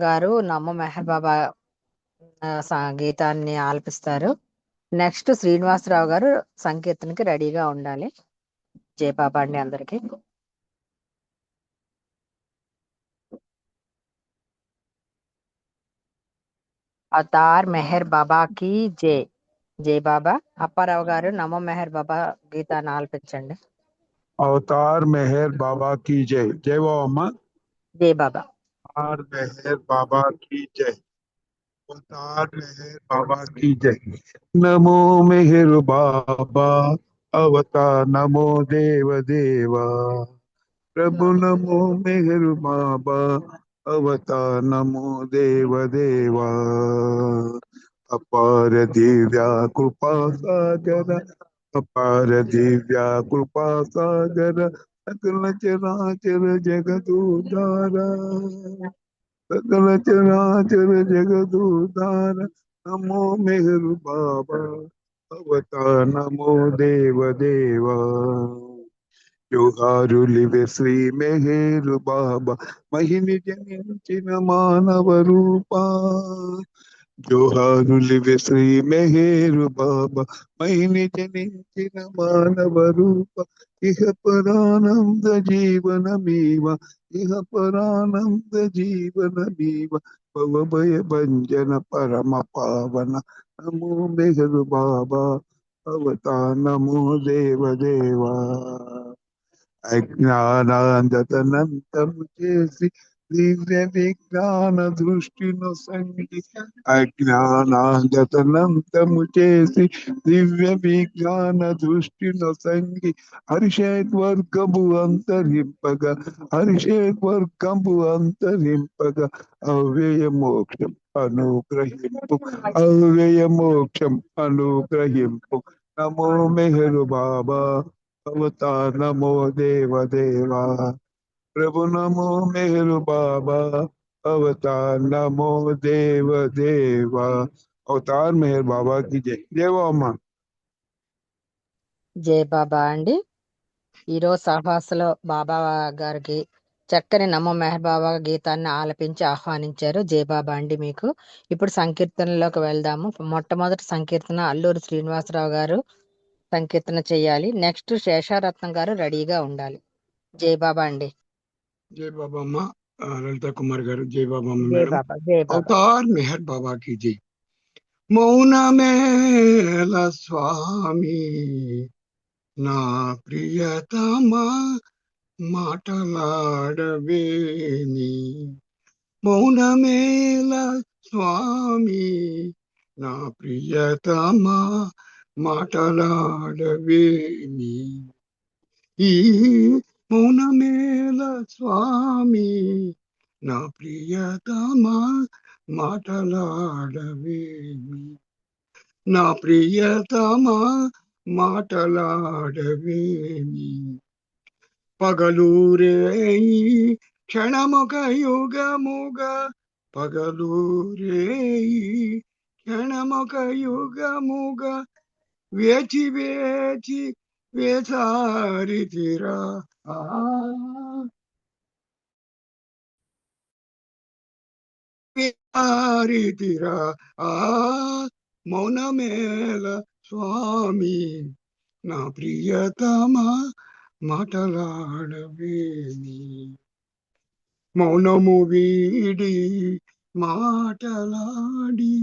గారు నమ్మ మెహర్ బాబా గీతాన్ని ఆలపిస్తారు. నెక్స్ట్ శ్రీనివాసరావు గారు సంకీర్తనకి రెడీగా ఉండాలి. జయ బాబా అండి అందరికి. అవతార్ మెహర్ బాబా కి జై. జై బాబా. అప్పారావు గారు నమో మెహర్ బాబా గీతాన్ని ఆలపించండి. अवतार मेहर बाबा की जय। जय बाबा। జై బాబా. अवतार मेहर बाबा की जय। अवतार मेहर बाबा की जय। नमो मेहर बाबा अवतार नमो देव देवा। प्रभु नमो मेहर बाबा अवतार नमो देव देवा। अपार दिव्या कृपा सागर अपार दिव्या कृपा सागर सकल चराचर जगदुधारा सकल चराचर जगदुधारा नमो मेहर बाबा अवतार नमो देव देवा। జోహారులివే శ్రీ మెహేరు బాబా మహిని జనించిన మానవ రూపా జోహారులివే శ్రీ మెహేరు బాబా మహిని జనించిన మానవ రూప ఇహ పరానంద జీవనమీవ ఇహ పరానంద జీవనమీవ భవభయ భంజన పరమ పావన నమో మెహరు బాబా అవతా నమో దేవ దేవా। అజ్ఞానాంజతనంతము చేసి దివ్య విజ్ఞాన దృష్టిను సంగి అజ్ఞానాంజతనంతము చేసి దివ్య విజ్ఞాన దృష్టిను సంగి హర్షేద్వర్గము అంతరింపగా హర్షేద్వర్గము అంతరింపగా అవ్యయ మోక్షం అనుగ్రహింపు అవ్యయ మోక్షం అనుగ్రహింపు నమో మెహరు బాబా अवतार नमो देव देवा। प्रभु नमो मेहर बाबा अवतार नमो देव देवा। अवतार मेहर बाबा की जय। देवा अम्मा। జై బాబా అండి. ఈరోజు సహవాసలో బాబా గారికి చక్కని నమో మెహర్ బాబా గీతాన్ని ఆలపించి ఆహ్వానించారు. జై బాబా అండి మీకు. ఇప్పుడు సంకీర్తనలోకి వెళ్దాము. మొట్టమొదటి సంకీర్తన అల్లూరి శ్రీనివాసరావు గారు సంకీర్తన చేయాలి. నెక్స్ట్ శేషారత్నం గారు రెడీగా ఉండాలి. జై బాబా అండి. जय बाबा अम्मा। ललिता कुमार गाరు जय बाबा अम्मा జై మేడం। బాబా. జై బాబా. अवतार मेहर बाबा की जय। మౌనమేల స్వామి నా ప్రియతమా మాటలాడవేమి మౌనమేల స్వామి నా ప్రియతమా మాటలాడవేమి ఈ మౌనమేల స్వామి నా ప్రియతమా మాటలాడవేమి నా ప్రియతమా మాటలాడవేమి పగలూరేయి క్షణముక యుగముగా పగలూరేయి క్షణముక యుగముగా వేచి వేచి వేసారితిరా వేసారితిరా ఆ మౌనమేల స్వామి నా ప్రియతమా మాటలాడవేమి మౌనము వీడి మాటలాడి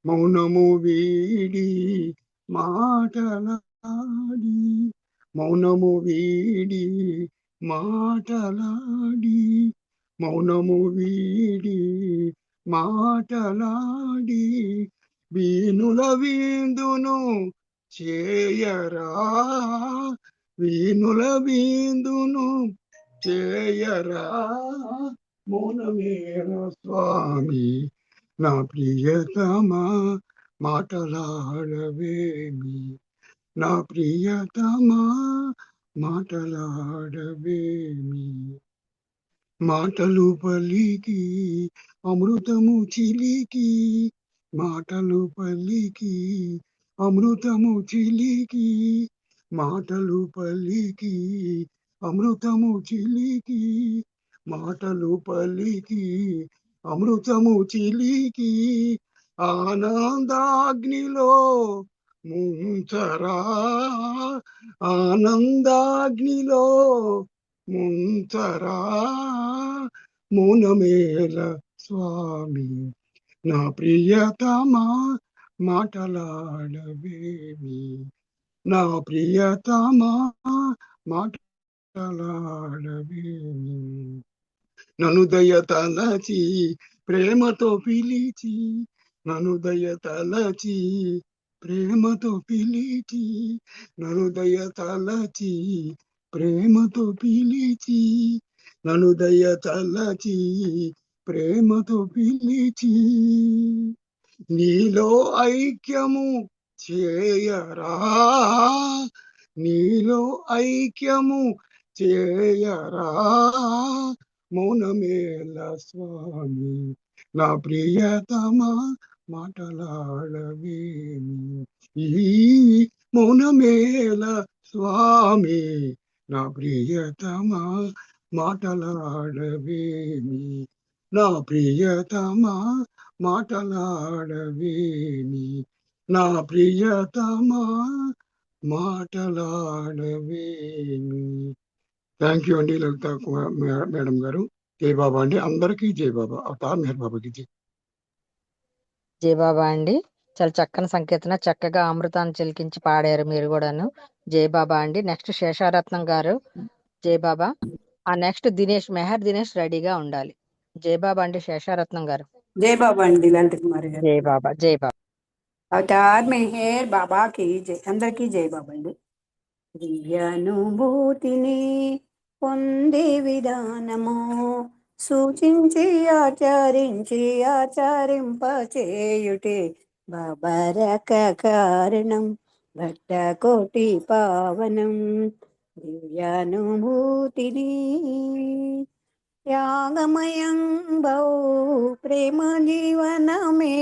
మౌనము వీడి మాటలాడి మౌనము వీడి మాటలాడి మౌనము వీడి మాటలాడి వీణుల విందును చేయరా వీణుల విందును చేయరా మౌనమేల స్వామి నా ప్రియతమా మాటలాడవేమి నా ప్రియతమా మాటలాడవేమి మాటలు పలికి అమృతము చిలికి మాటలు పలికి అమృతము చిలికి మాటలు పలికి అమృతము చిలికి మాటలు పలికి అమృతము చిలికి ఆనందాగ్నిలో ముంచరా, ఆనందాగ్నిలో ముంచరా, మౌనమేల స్వామి నా ప్రియతమా మాటలాడవేమి, నా ప్రియతమా మాటలాడవేమి. నన్ను దయతలచి ప్రేమతో పిలిచి, నన్ను దయతలచి ప్రేమతో పిలిచి, నన్ను దయతలచి ప్రేమతో పిలిచి, నన్ను దయతలచి ప్రేమతో పిలిచి, నీలో ఐక్యము చేయరా, నీలో ఐక్యము చేయరా, మౌనమేల స్వామి నా ప్రియతమా మాటలాడవేమి, ఈ మౌనమేల స్వామి నా ప్రియతమా మాటలాడవేమి, నా ప్రియతమా మాటలాడవేమి, నా ప్రియతమా మాటలాడవేమి. థ్యాంక్ యూ అండి లలిత మేడం గారు. జై బాబా అండి, అందరికీ జై బాబా. అవతార్ మెహర్ బాబాకి జై. జై బాబా అండి. చాలా చక్కని సంకీర్తన, చక్కగా అమృతాన్ని చిలికించి పాడారు మీరు కూడాను. జై బాబా అండి. నెక్స్ట్ శేషారత్నం గారు. జై బాబా. ఆ నెక్స్ట్ మెహర్ దినేష్ రెడీగా ఉండాలి. జై బాబా అండి శేషారత్నం గారు. జై బాబా అండి లలిత కుమారి గారు. జై బాబా. జై బాబా. అవతార్ మెహర్ బాబాకి జై. అందరికీ జై బాబా అండి. దివ్యానుభూతిని పొందే విధానము సూచించి ఆచరించి ఆచరింపచేయుటే బాబారక కారణం భక్త కోటి పావనం. దివ్యానుభూతిని త్యాగమయం బహు ప్రేమ జీవనమే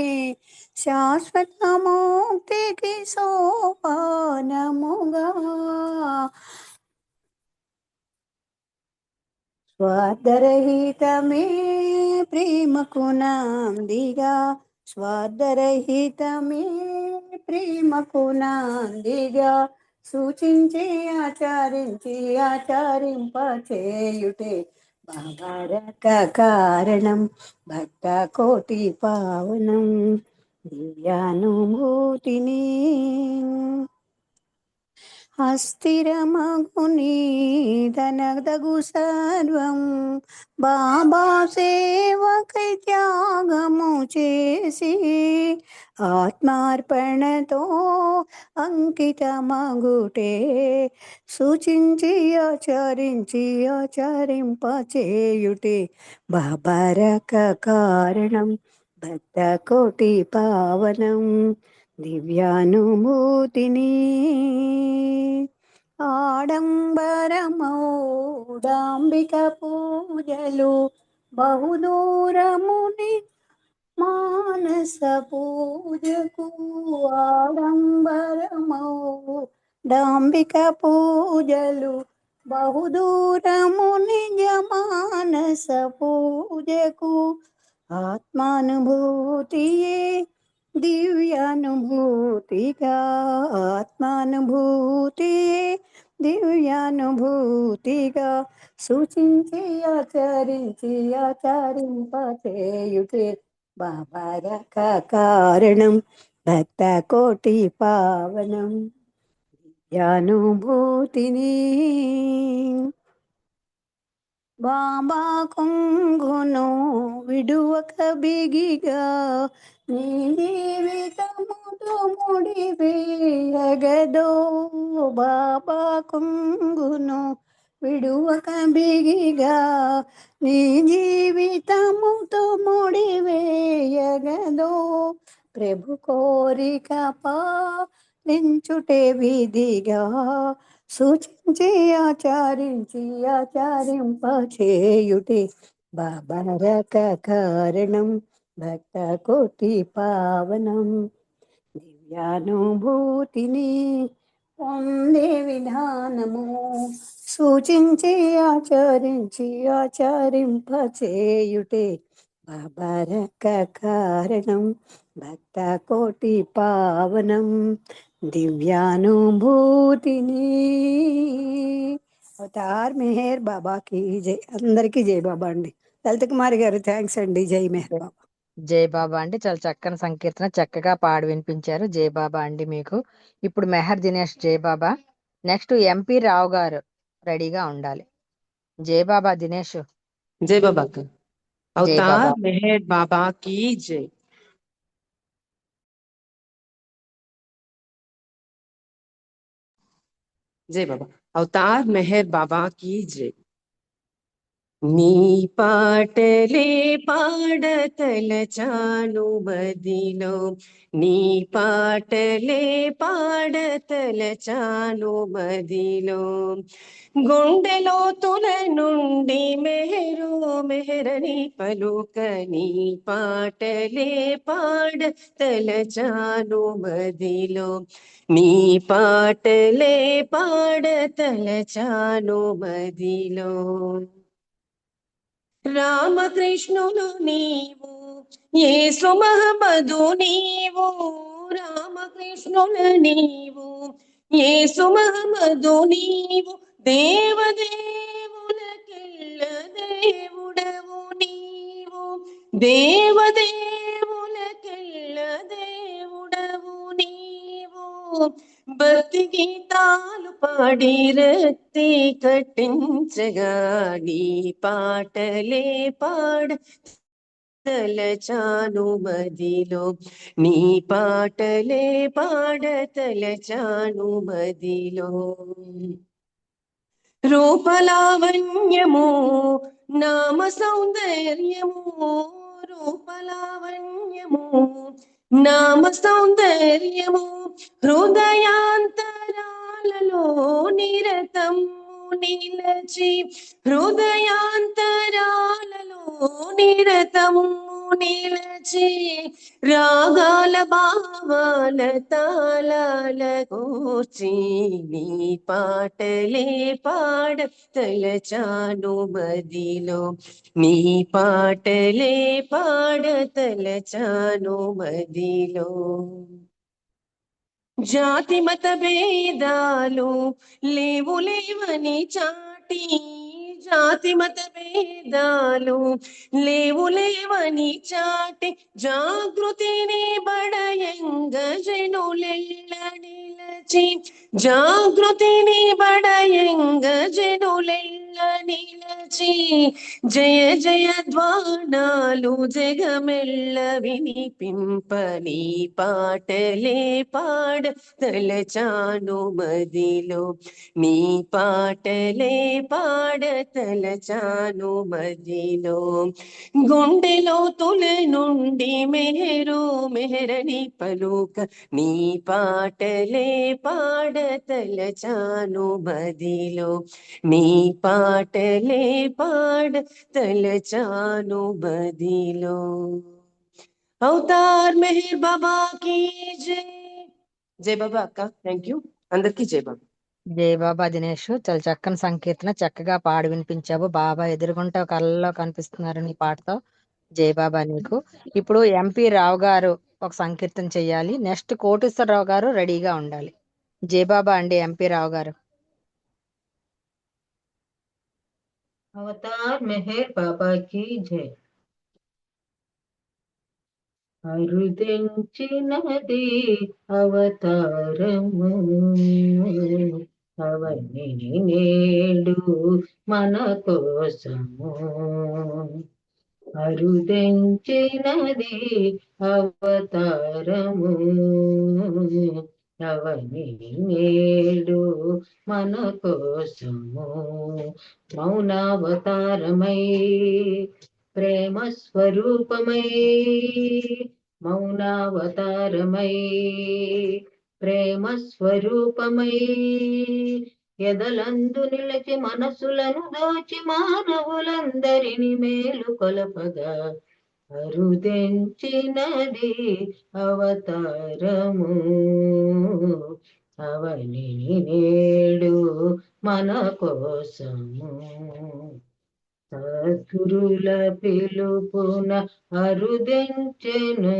శాశ్వత ముక్తికి సోపానముగా స్వార్థరహితమే ప్రేమకు నాందిగా స్వార్థరహితమే ప్రేమకు నాందిగా సూచించి ఆచరించి ఆచరింపచేయుటే బాబారక కారణం భక్త కోటి పావనం. దివ్యానుభూతిని అస్థిరమగుని ధనదగు సర్వం బాబా సేవకై త్యాగము చేసి ఆత్మార్పణతో అంకితమగుటే సూచించి ఆచరించి ఆచరింపచేయుటే బాబారక కారణం భక్త కోటి పావనం. దివ్యానుభూతిని ఆడంబరమౌడాంబిక పూజలు బహుదూరముని మానస పూజకు ఆడంబరమౌడాంబిక పూజలు బహుదూరముని మానస పూజకు ఆత్మానుభూతియే దివ్యానుభూతిగా ఆత్మానుభూతి దివ్యానుభూతిగా సూచించి ఆచరించి ఆచరింపచేయుటే బాబారక కారణం భక్త కోటి పావనం. దివ్యానుభూతిని బాబా కొంగును విడువక బిగిగా నీ జీవితముతో ముడివేయగదో బాబా కొంగును విడువక బిగిగా నీ జీవితముతో ముడివేయగదో ప్రభు కోరిక పాలించుటే విధిగా సూచించి ఆచరించి ఆచరింపచేయుటే బాబారక కారణం భక్త కోటి పావనం. దివ్యానుభూతిని పొందే విధానము సూచించి ఆచరించి ఆచరింపచేయుటే బాబారక కారణం భక్త కోటి పావనం దివ్యానుభూతిని. అవతార్ మెహర్ బాబాకి జై. అందరికీ జై బాబా అండి. లలిత కుమారి గారు థ్యాంక్స్ అండి. జై మెహర్ బాబా. జై బాబా అండి, చాలా చక్కని సంకీర్తన చక్కగా పాడి వినిపించారు. జై బాబా అండి మీకు. ఇప్పుడు మెహర్ దినేష్ జై బాబా. నెక్స్ట్ ఎంపీ రావు గారు రెడీగా ఉండాలి. జై బాబా దినేష్. जय बाबा का జై బాబా. अवतार मेहर बाबा की जय। जय बाबा। अवतार मेहर बाबा की जय। నీ పాటలే పాడతలచాను మదిలో, నీ పాటలే పాడతలచాను మదిలో, గుండెలోతుల నుండి మెహరు మెహరని పలుక, నీ పాటలే పాడతలచాను మదిలో, నీ పాటలే పాడతలచాను మదిలో. రామకృష్ణులు నీవు, యేసు మహమ్మదు నీవు, రామకృష్ణుల నీవు, యేసు మహమ్మదు నీవు, దేవదేవులకెల్ల దేవుడవు నీవు, దేవదేవులకెల్ల దేవుడవు నీవు. భక్తి గీతాలు పాడి రక్తి కట్టించగా, నీ పాటలే పాడతలచాను మదిలో, నీ పాటలే పాడతలచాను మదిలో. రూపలావణ్యము నామ సౌందర్యము, రూపలావణ్యము నామ సౌందర్యము, హృదయాంతరాలలో నిరతము నిలచి, హృదయాంతరాలలో నిరతము నిలచి, రాగాల భావాల తాళాల కూర్చి, నీ పాటలే పాడతలచాను మదిలో, నీ పాటలే పాడతలచాను మదిలో. జాతి మత భేదాలు లేవు లేవని చాటి, జాతి మత భేదాలు లేవు లేవని చాటి, జాగృతిని బడయంగ జనులెల్ల నిలచి, జాగృతిని బడయంగ జనులెల్ల నిలచి, జయ జయ ధ్వానాలు జగమెల్ల వినిపింప, నీ పాటలే పాడతలచాను మదిలో, నీ పాటలే పాడతలచాను మదిలో. గుండెలోతుల నుండి మెహరు మెహరని పలుక, నీ పాటలే పాడతలచాను మదిలో, నీ పాటలే పాడతలచాను మదిలో. అవతార్ మెహర్ బాబా की जय। జై బాబా అక్క, థ్యాంక్ యూ. అందరికీ జై బాబా. జై బాబా దినేష్, చాలా చక్కని సంకీర్తన చక్కగా పాడి వినిపించావు. బాబా ఎదురుగుంట కళ్ళలో కనిపిస్తున్నారు నీ పాటతో. జై బాబా నీకు. ఇప్పుడు ఎంపీ రావు గారు ఒక సంకీర్తన చెయ్యాలి. నెక్స్ట్ కోటేశ్వరరావు గారు రెడీగా ఉండాలి. జై బాబా అండి ఎంపీ రావు గారు. अवतार मेहर बाबा की जय। అరుదెంచినది అవతారము, అవని నేడు మన కోసము, అరుదెంచినది అవతారము, అవని నేడు మన కోసము, మౌనావతారమై ప్రేమ స్వరూపమై, మౌనావతారమై ప్రేమ స్వరూపమై, ఎదలందు నిలిచి మనసులను దోచి మానవులందరిని మేలు కొలపగా, అరుదెంచినది అవతారము, అవని నేడు మన కోసము. సద్గురుల పిలుపున అరుదెంచెను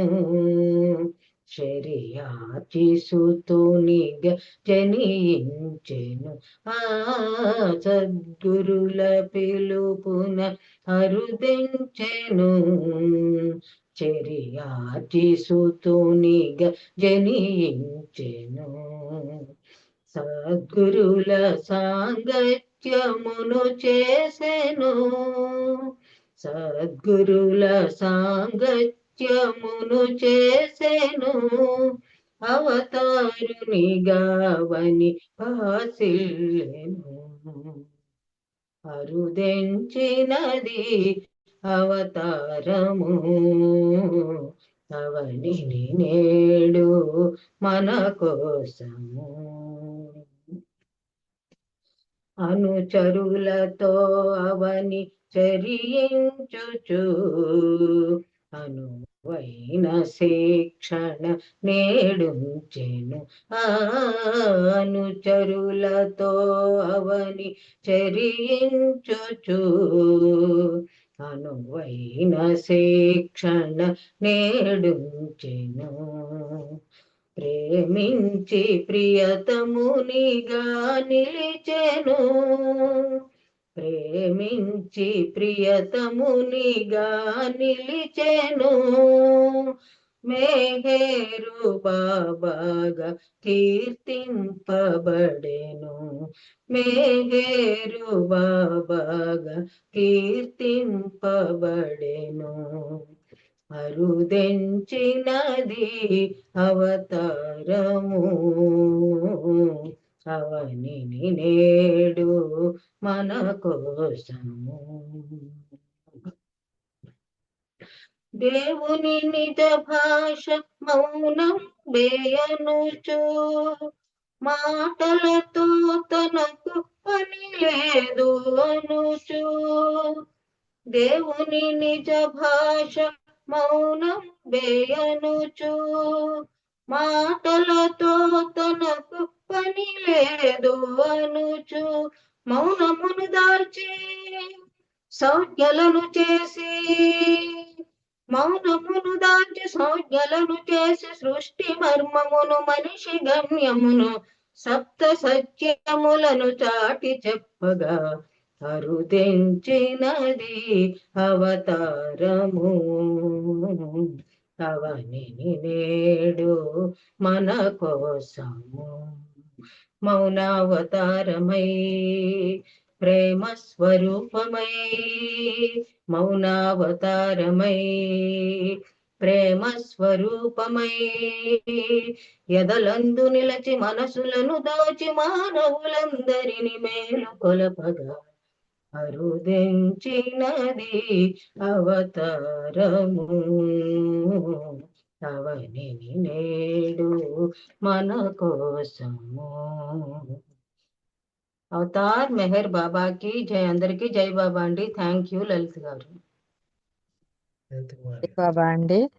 శరియాచి సుతునిగ జనించెను. సద్గురుల పిలుపున అరుదెంచెను చెరియాచి సుతునిగ జనించెను. సద్గురుల సాంగత్యమును చేసెను. సద్గురుల సాంగత్యమును చేసెను. అవతారునిగావని భాసిల్లెను. అరుదెంచినది అవతారము అవనిని నేడు మన కోసము. అనుచరులతో అవని చరించుచు అనువైన శిక్షణ నేడుంచెను. అనుచరులతో అవని చరించుచు అనువైన శిక్షణ నేడుంచెను. ప్రేమించి ప్రియతమునిగా నిలిచెను. ప్రేమించి ప్రియతమునిగా నిలిచెను. మేఘేరు బాబాగా కీర్తింపబడెను. మేఘేరు బాబాగా కీర్తింపబడెను. అరుదెంచినది అవతారము అవనిని నేడు మన కోసము. దేవుని నిజ భాష మౌనం వేయనుచు మాటలతో తనకు పని లేదు అనుచు. దేవుని నిజ భాష మౌనం వేయనుచు మాటలతో తనకు పని లేదు అనుచు. మౌనమును దాల్చి సంజ్ఞలను చేసి మౌనమును దాల్చి సంజ్ఞలను చేసి సృష్టి మర్మమును మనిషి గమ్యమును సప్త సత్యములను చాటి చెప్పగా అరుదెంచినది అవతారము అవనిని నేడు మన కోసము. మౌనావతారమై ప్రేమ స్వరూపమై మౌనావతారమై ప్రేమ స్వరూపమై ఎదలందు నిలచి మనసులను దోచి మానవులందరిని మేలు కొలపగా అరుదెంచినది అవతారము అవనిని నేడు మన కోసము. అవతార్ మెహర్ బాబాకి జై. అందరికీ జై బాబా అండి. థ్యాంక్ యూ లలిత్ గారు. జై బాబా అండి.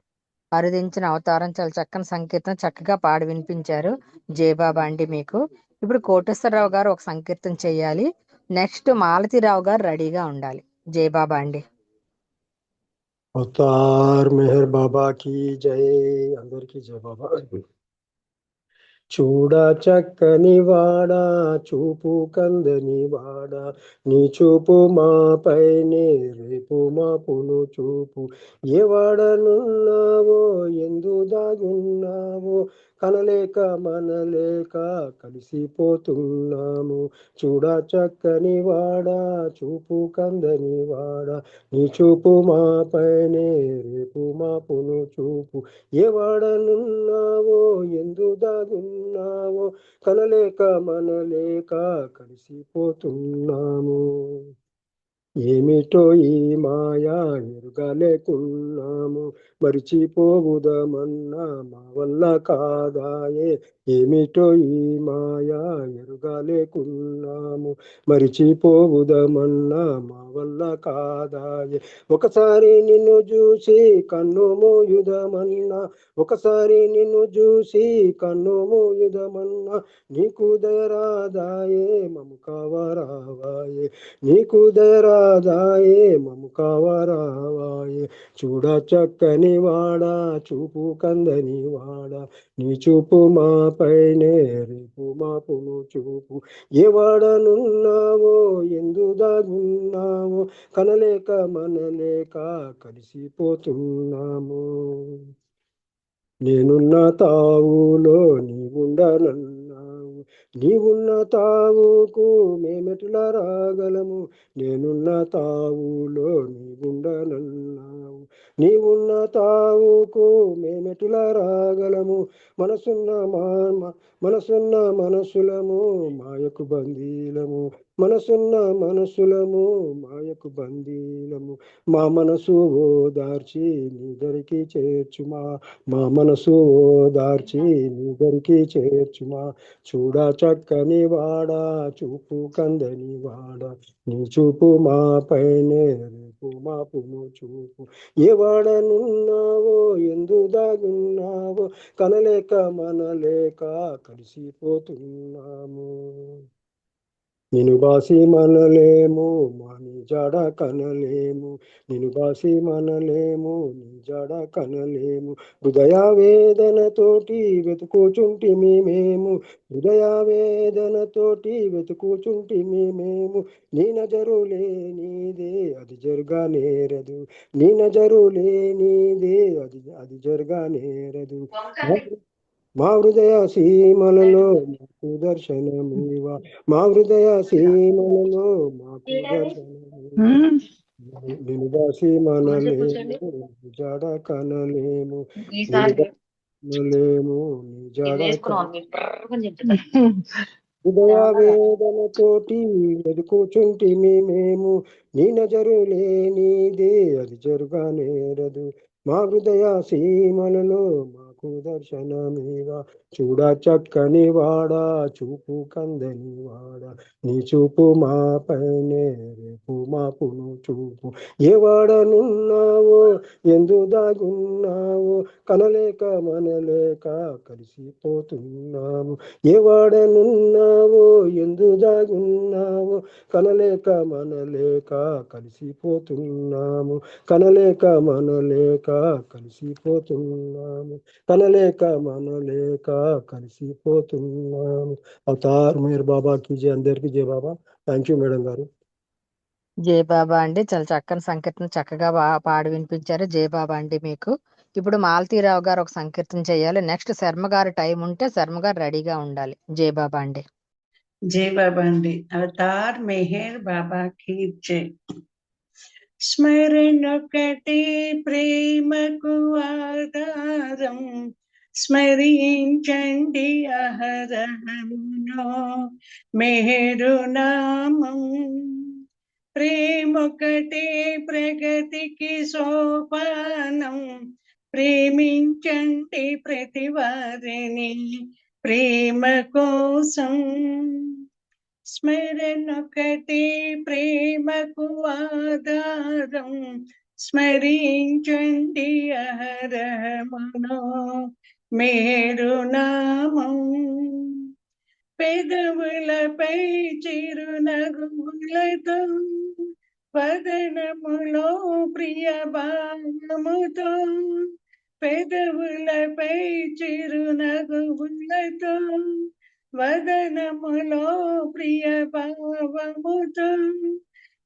అరుదించిన అవతారం చాలా చక్కని సంకీర్తన చక్కగా పాడి వినిపించారు. జై బాబా అండి మీకు. ఇప్పుడు కోటేశ్వరరావు గారు ఒక సంకీర్తన చేయాలి. నెక్స్ట్ మాలతీరావు గారు రెడీగా ఉండాలి. జై బాబా అండి. అవతార్ మెహర్ బాబా కి జై. అందరికీ జై బాబా. చూడ చక్కని వాడా చూపు కందని వాడా నీ చూపు మాపైనే రేపు మాపును చూపు. ఏ వాడనున్నావో ఎందు దాగున్నావో కనలేక మనలేక కలిసిపోతున్నాము. చూడ చక్కని వాడా చూపు కందని వాడా నీ చూపు మాపైనే రేపు మాపును చూపు. ఏ వాడనున్నావో ఎందు దాగున్నావో కనలేక మనలేక కలిసిపోతున్నాము. ఏమిటో ఈ మాయా ఎరుగలేకున్నాము. మరిచిపోవుదమన్నా మా వల్ల కాదాయే, ఏమిటో ఈ మాయా ఎరుగలేకున్నాము. మరిచిపోవుదమన్నా మా వల్ల కాదాయే, ఒకసారి నిన్ను చూసి కన్ను మోయుదమన్నా, ఒకసారి నిన్ను చూసి కన్ను మోయుదమన్నా, నీకు దయరాదాయే మము కావరావాయే, నీకు దయరాదాయే మము కావరావాయే. చూడ చక్కని వాడా, చూపు కందని వాడా, నీ చూపు మా పైనే రేపు మాపును చూపు. ఏ వాడనున్నావో ఎందు దాగున్నావో, కనలేక మనలేక కలిసిపోతున్నాము. నేనున్న తావులో నీవుండనన్నావు, నీవున్న తావుకు మేమెట్లా రాగలము. నేనున్న తావులో నీవుండనన్నావు, నీవున్న తావుకు మేమెట్లా రాగలము. మనసున్న మనసులము మాయకు బందీలము, మనసున్న మనసులము మాయకు బందీలము. మా మనసు ఓదార్చి నీదరికి చేర్చుమా, మా మనసు ఓదార్చి నీదరికి చేర్చుమా. చూడ చక్కని వాడా, చూపు కందని వాడా, నీ చూపు మా పైనే రేపు మాపును చూపు. ఏ వాడనున్నావో ఎందు దాగున్నావో, కనలేక మనలేక కలిసిపోతున్నాము. నిన్ను బాసి మనలేము నీ జడ కనలేము, నిన్ను బాసి మనలేము నీ జడ కనలేము. హృదయ వేదనతోటి వెతుకుచుంటిమి మేము, హృదయ వేదనతోటి వెతుకుచుంటిమి మేము. నీ నజరు లేనిదే అది జరగనేరదు, నీ నజరు లేనిదే అది జరగనేరదు. మా హృదయ సీమలలో మాకు దర్శనమివా, మా హృదయ సీమలలో మాకు దర్శనమివా. నిన్ను దాసి మనలేము జడ కనలేము, కనలేము నీ జడ హృదయ వేదనతోటి వెతుకుచుంటిమి మేము, నీ నజరు లేనిదే అది జరగనేరదు. మా హృదయ సీమలలో మాకు దర్శనమివా. చూడ చక్కని వాడా, చూపు కందని వాడా, నీ చూపు మా పైనే రేపు మాపును చూపు. ఏ వాడనున్నావో ఎందు దాగున్నావో, కనలేక మనలేక కలిసిపోతున్నాము. ఏ వాడనున్నావో ఎందు దాగున్నావో, కనలేక మనలేక కలిసిపోతున్నాము, కనలేక మనలేక కలిసిపోతున్నాము, కనలేక మనలేక కలిసిపోతున్నాము. అవతార్ మేర్ బాబా की जय, అందరికీ జై బాబా. థ్యాంక్ యూ మేడం గారు. జై బాబా అండి, చాలా చక్కని సంకీర్తన చక్కగా పాడి వినిపించారు. జై బాబా అండి మీకు. ఇప్పుడు మాలతీరావు గారు ఒక సంకీర్తన చేయాలి. నెక్స్ట్ శర్మ గారు టైం ఉంటే శర్మ గారు రెడీగా ఉండాలి. జై బాబా అండి. జై బాబా అండి. అవతార్ మెహర్ బాబా की जय. స్మరణొకటే ప్రేమకు ఆధారం, స్మరించండి అహరహమునో మెహరు నామం. ప్రేమొకటే ప్రగతికి సోపానం, ప్రేమించండి ప్రతి వారిని ప్రేమ కోసం. స్మరణొకటే ప్రేమకు ఆధారం, స్మరించండి అహరహమునో మేరు నామం. పెదవులపై చిరునవ్వులతో, వదనములో ప్రియ భావముతో, పెదవులపై చిరునవ్వులతో, వదనములో ప్రియ భావముతో,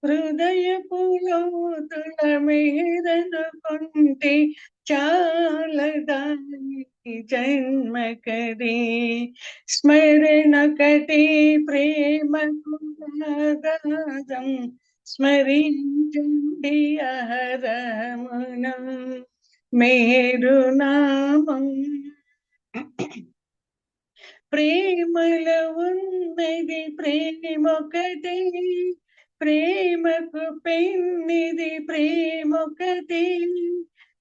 హృదయపు లోతుల మేరనుకుంటే చాలదాయి జన్మకదే. స్మరణొకటే ప్రేమకు ఆధారం, స్మరించండి అహరమునో మేరు నామం. ప్రేమలో ఉన్నది ప్రేమొకటే, ప్రేమకు పెన్నిది ప్రేమొకటే,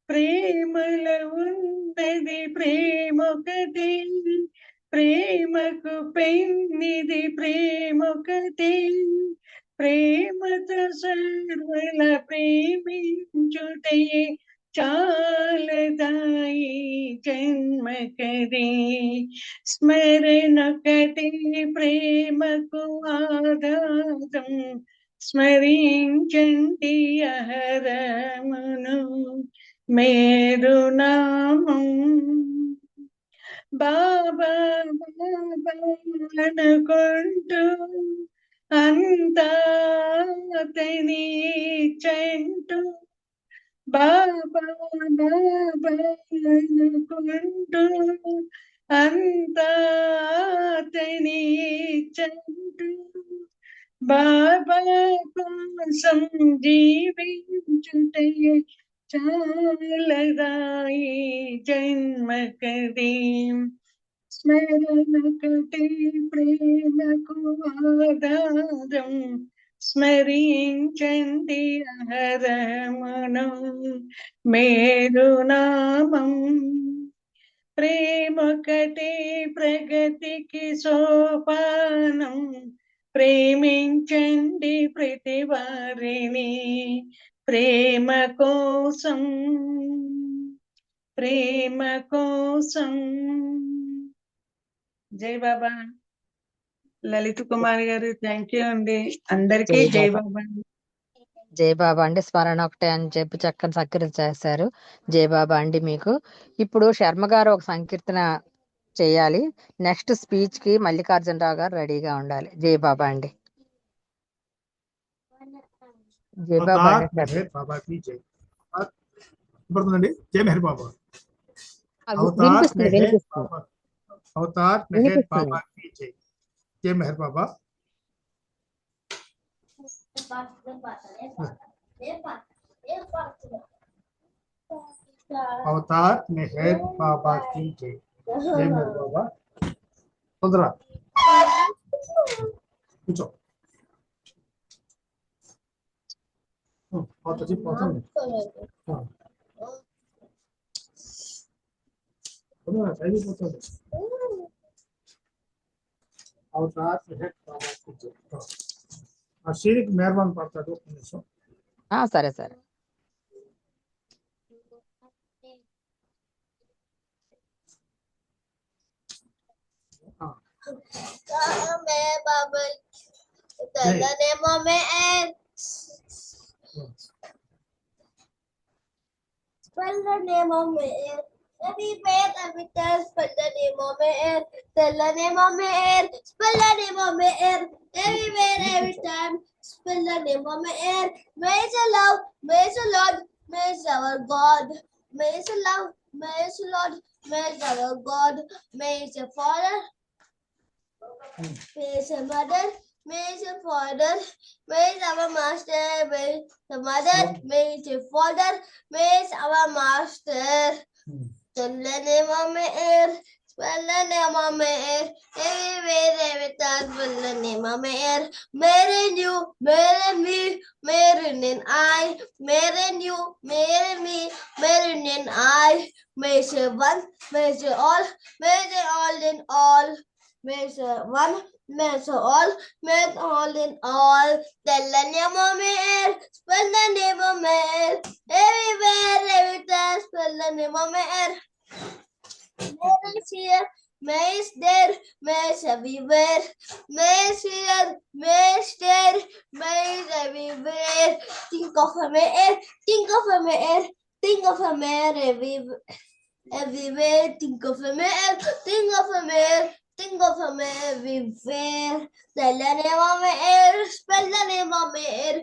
ప్రేమలో ఉన్నది ప్రేమొకటే, ప్రేమకు పెన్నిది ప్రేమొకటే, ప్రేమతో సర్వల ప్రేమించుటే చాలదాయి జన్మకదే, స్మరణొకటే ప్రేమకు ఆధారం, స్మరించండి అహరమును మేరు నామం. బాబా బాబా అనుకుంటూ అంతా అతని చంటూ, బాబా బాబా అనుకుంటూ అంతా అతని చంటూ, బాబా కోసం జీవించుటే చాలదాయి జన్మకదే, స్మరణకటే ప్రేమకు ఆధారం, స్మరించండి అహరమును మేరు నామం. ప్రేమొకటే ప్రగతికి సోపానం, ప్రేమించండి ప్రతి వారిని ప్రేమ కోసం, ప్రేమ కోసం. జై బాబా. లలిత్ కుమార్ గారు థ్యాంక్ యూ అండి. అందరికీ జై జై బాబా. బాబా. జై బాబా అండి. స్మరణ ఒకటే అని చెప్పి చక్కని సంకీర్తన చేశారు. జై బాబా అండి మీకు. ఇప్పుడు శర్మ గారు ఒక సంకీర్తన చేయాలి. నెక్స్ట్ స్పీచ్ కి మల్లికార్జునరావు గారు రెడీగా ఉండాలి. జై బాబా అండి. జై బాబా అవతార్ అండి. మెహర్ బాబా की जय. పడుతుందండి. జై మెహర్ బాబా. అవతార్ వినిపిస్తుంది మెహర్ వినిపిస్తుంది బాబా, అవతార్ మెహర్ వినిపిస్తుంది. బాబా की जय. జై మెహర్ బాబా. అవతార్ మెహర్ బాబా की जय. జై మెహర్ బాబా. తొందరగా కూర్చో. పోతుంది పోతుంది. అయిపోతుంది. అవతార్ మెహర్ బాబా की जय. ఆ శ్రీనికి మెహర్బాన్ పడతాడు. ఒక నిమిషం. సరే సరే. Spell the name of Meher. Every faith, every time, spell the name of Meher. Tell the name of Meher. Spell the name of Meher. Everywhere, every time, spell the name of Meher. May the love, may the Lord, may our God. May the love, may the Lord, may our God. May the Father, may the Mother, may the Father, may our Master, may the Mother, may the Father, may our Master. Tell the name of Meher, spell the name of Meher. Everywhere, every time, spell the name of Meher. Meher in you, Meher in me, Meher in I, Meher in you, Meher in me, Meher in I. Measure one, measure all, measure all in all. Measure one, measure all, measure all in all. Tell the name of Meher, spell the name of Meher. Everywhere, every time, spell the name of Meher. Meher is here, Meher is there, Meher is everywhere. Meher is here, Meher is there, Meher is everywhere. Think of a Meher, think of a Meher, think of a Meher everywhere. Everywhere, think of a Meher, think of a Meher, think of a Meher everywhere. Tell the name of Meher, spell the name of Meher.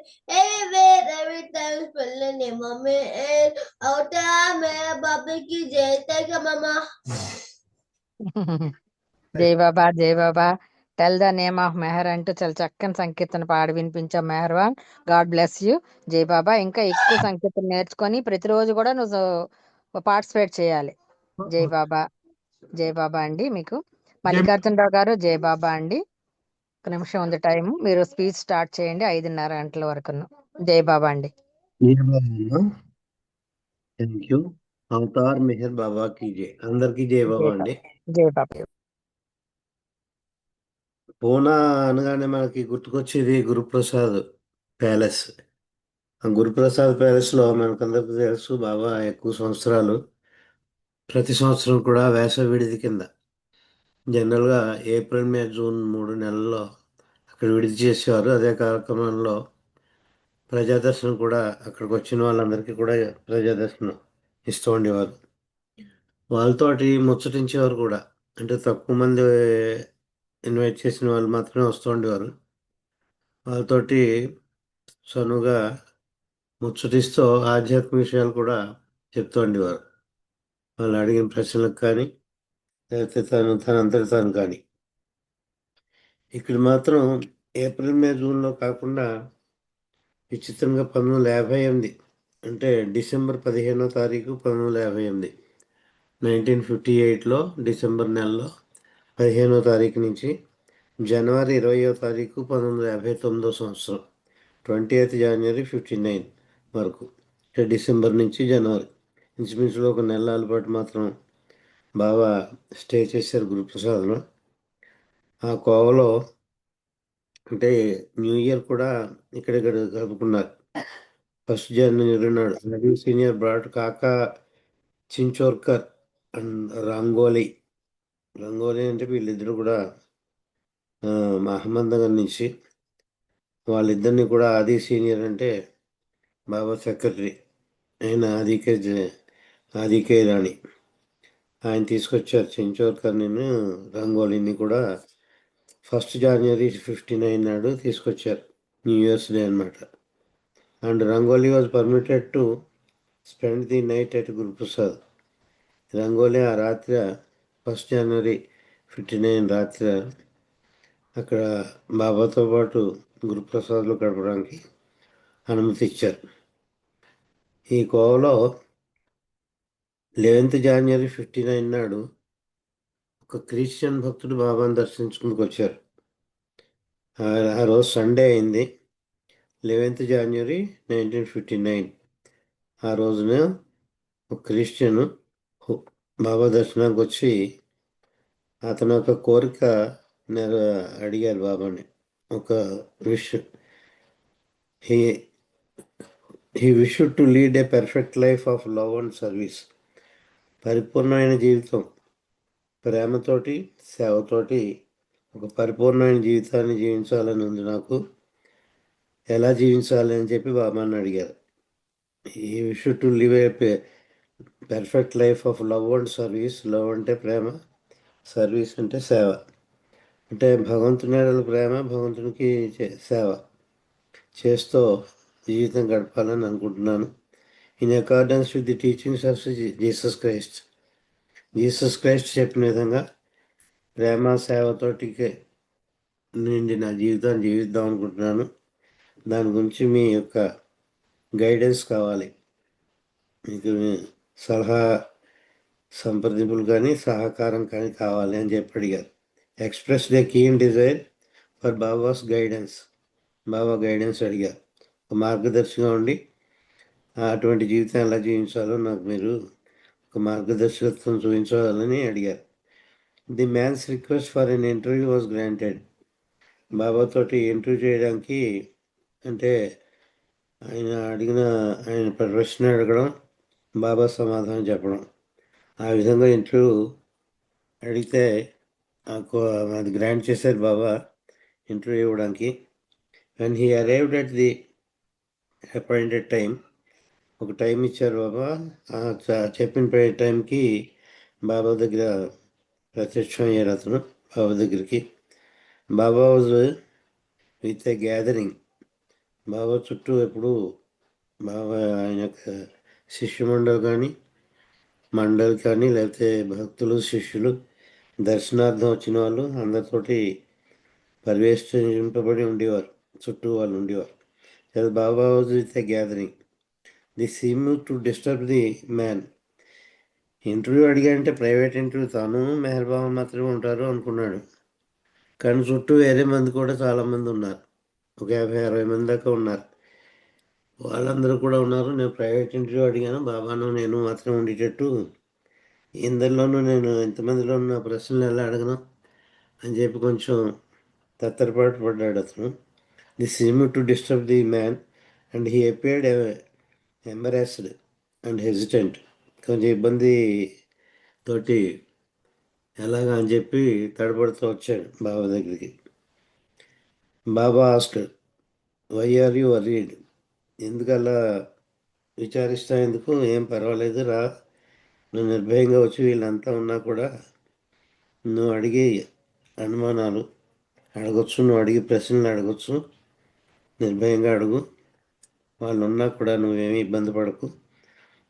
Everywhere, every time, spell the name of Meher. Avatar Meher Baba ki jai. Thank you, Mama. జై బాబా జై Baba. Tell the name of Meher అంటూ చాలా చక్కని సంకీర్తన పాడి వినిపించాం Meherwan. God bless you. జై బాబా. ఇంకా ఎక్కువ సంకీర్తన నేర్చుకొని ప్రతిరోజు కూడా నువ్వు పార్టిసిపేట్ చేయాలి. జై బాబా. జై బాబా అండి మీకు. మల్లికార్జునరావు గారు జై బాబా అండి. ఒక నిమిషం ఉంది టైం. మీరు స్పీచ్ స్టార్ట్ చేయండి 5:30 గంటల వరకు. జై బాబా అండి. జై బాబా. Thank you. అవతార్ మెహర్ బాబా కీ జై. అందరికీ జై బాబా అండి. జై బాబా. పూనా అనగానే మనకి గుర్తుకొచ్చేది గురుప్రసాద్ ప్యాలెస్. ఆ గురుప్రసాద్ ప్యాలెస్లో మనకందరికీ తెలుసు బాబా ఎక్కువ సంవత్సరాలు ప్రతి సంవత్సరం కూడా వేసవి విడిది కింద జనరల్గా ఏప్రిల్ మే జూన్ 3 నెలల్లో అక్కడ విడిది చేసేవారు. అదే కార్యక్రమంలో ప్రజాదర్శనం కూడా అక్కడికి వచ్చిన వాళ్ళందరికీ కూడా ప్రజాదర్శనం ఇస్తూ ఉండేవారు. వాళ్ళతోటి ముచ్చటించేవారు కూడా. అంటే తక్కువ మంది ఇన్వైట్ చేసిన వాళ్ళు మాత్రమే వస్తూ ఉండేవారు. వాళ్ళతోటి చనువుగా ముచ్చటిస్తూ ఆధ్యాత్మిక విషయాలు కూడా చెప్తూ ఉండేవారు. వాళ్ళు అడిగిన ప్రశ్నలకు కానీ లేకపోతే తనంతటి తాను కానీ. ఇక్కడ మాత్రం ఏప్రిల్ మే జూన్లో కాకుండా విచిత్రంగా 1958 అంటే డిసెంబర్ 15వ తారీఖు 1958 1958లో డిసెంబర్ నెలలో 15వ తారీఖు నుంచి జనవరి 20వ తారీఖు 1959వ సంవత్సరం 20th January 59 వరకు, అంటే డిసెంబర్ నుంచి జనవరి ఇంచుమించులో ఒక నెలల పాటు మాత్రం బాగా స్టే చేశారు గురుప్రసాద్లో. ఆ కోవలో అంటే న్యూ ఇయర్ కూడా ఇక్కడ జరుపుకున్నారు. 1st January నాడు రవి సీనియర్ బ్రాట్ కాకా చించోర్కర్ అండ్ రంగోలీ అంటే వీళ్ళిద్దరు కూడా మహమ్మద్ నుంచి వాళ్ళిద్దరిని కూడా ఆది సీనియర్ అంటే బాబా సెక్రటరీ ఆయన ఆదికే రాణి ఆయన తీసుకొచ్చారు. చించోర్కర్ని రంగోలీని కూడా 1st January 59 నాడు తీసుకొచ్చారు. న్యూ ఇయర్స్ డే అనమాట. And rangoli was permitted to spend the night at Guruprasad. Rangoli ఆ రాత్రి 1st January 59 రాత్రి అక్కడ బాబాతో పాటు గురుప్రసాద్లో గడపడానికి అనుమతి ఇచ్చారు. ఈ కోవలో 11th January 59 నాడు ఒక క్రిస్టియన్ భక్తుడు బాబాను దర్శించుకుందుకు వచ్చారు. ఆ రోజు సండే అయింది. 11th January 1959 ఆ రోజున ఒక క్రిస్టియన్ బాబా దర్శనానికి వచ్చి అతను ఒక కోరిక అడిగారు బాబాని. ఒక wish he wished to lead a perfect life of love and service. పరిపూర్ణమైన జీవితం, ప్రేమతోటి సేవతోటి ఒక పరిపూర్ణమైన జీవితాన్ని జీవించాలని ఉంది నాకు. ఎలా జీవించాలి అని చెప్పి బాబాని అడిగారు. ఈ wished to live a perfect life of love and service. Love అంటే ప్రేమ, సర్వీస్ అంటే సేవ. అంటే భగవంతుని ప్రేమ, భగవంతునికి సేవ చేస్తూ జీవితం గడపాలని అనుకుంటున్నాను. In accordance with the teachings of Jesus Christ చెప్పిన విధంగా ప్రేమ సేవతోటి నిండి నా జీవితాన్ని జీవిద్దాం అనుకుంటున్నాను. దాని గురించి మీ యొక్క గైడెన్స్ కావాలి. మీకు సలహా సంప్రదింపులు కానీ సహకారం కానీ కావాలి అని చెప్పి అడిగారు. Express the keen desire for babas guidance. Baba guidance అడిగారు. ఒక మార్గదర్శిగా ఉండి అటువంటి జీవితం ఎలా జీవించాలో నాకు మీరు ఒక మార్గదర్శకత్వం చూపించాలని అడిగారు. The man's request for an interview was granted. బాబాతోటి ఇంటర్వ్యూ చేయడానికి అంటే ఆయన ప్రశ్న అడగడం, బాబా సమాధానం చెప్పడం, ఆ విధంగా ఇంటర్వ్యూ అడిగితే అది గ్రాంట్ చేశారు బాబా ఇంటర్వ్యూ ఇవ్వడానికి. And he arrived at the appointed time. ఒక టైం ఇచ్చారు బాబా. చెప్పిన టైంకి బాబా దగ్గర ప్రత్యక్షం అయ్యారు అతను బాబా దగ్గరికి. బాబా వాజ్ విత్ ఏ గ్యాదరింగ్. బాబా చుట్టూ ఎప్పుడు బాబా ఆయన యొక్క శిష్యమండలి కానీ లేకపోతే భక్తులు శిష్యులు దర్శనార్థం వచ్చిన వాళ్ళు అందరితోటి పరివేష్టింపబడి ఉండేవారు. చుట్టూ వాళ్ళు ఉండేవారు. Baba was with a gathering. The seem to disturb the man. Interview అడిగారంటే ప్రైవేట్ ఇంటర్వ్యూ, తాను మెహర్ బాబా మాత్రమే ఉంటారు అనుకున్నాడు. కానీ చుట్టూ వేరే మంది కూడా చాలామంది ఉన్నారు. ఒక 50-60 మంది దాకా ఉన్నారు. వాళ్ళందరూ కూడా ఉన్నారు. నేను ప్రైవేట్ ఇంటర్వ్యూ అడిగాను. బాబాను నేను మాత్రం ఉండేటట్టు ఇందరిలోనూ నేను ఇంతమందిలో ఉన్న ప్రశ్నలు ఎలా అడగను అని చెప్పి కొంచెం తత్తరపాటు పడ్డాడు అతను. This seemed to disturb the man and he appeared embarrassed and hesitant. కొంచెం ఇబ్బంది తోటి ఎలాగా అని చెప్పి తడబడుతూ వచ్చాడు బాబా దగ్గరికి. Baba asked, why are you worried? ఎందుకు అలా విచారిస్తా? ఎందుకు? ఏం పర్వాలేదు రా, నువ్వు నిర్భయంగా వచ్చి వీళ్ళంతా ఉన్నా కూడా నువ్వు అడిగే అనుమానాలు అడగొచ్చు, నువ్వు అడిగే ప్రశ్నలు అడగొచ్చు, నిర్భయంగా అడుగు, వాళ్ళు ఉన్నా కూడా నువ్వేమీ ఇబ్బంది పడకు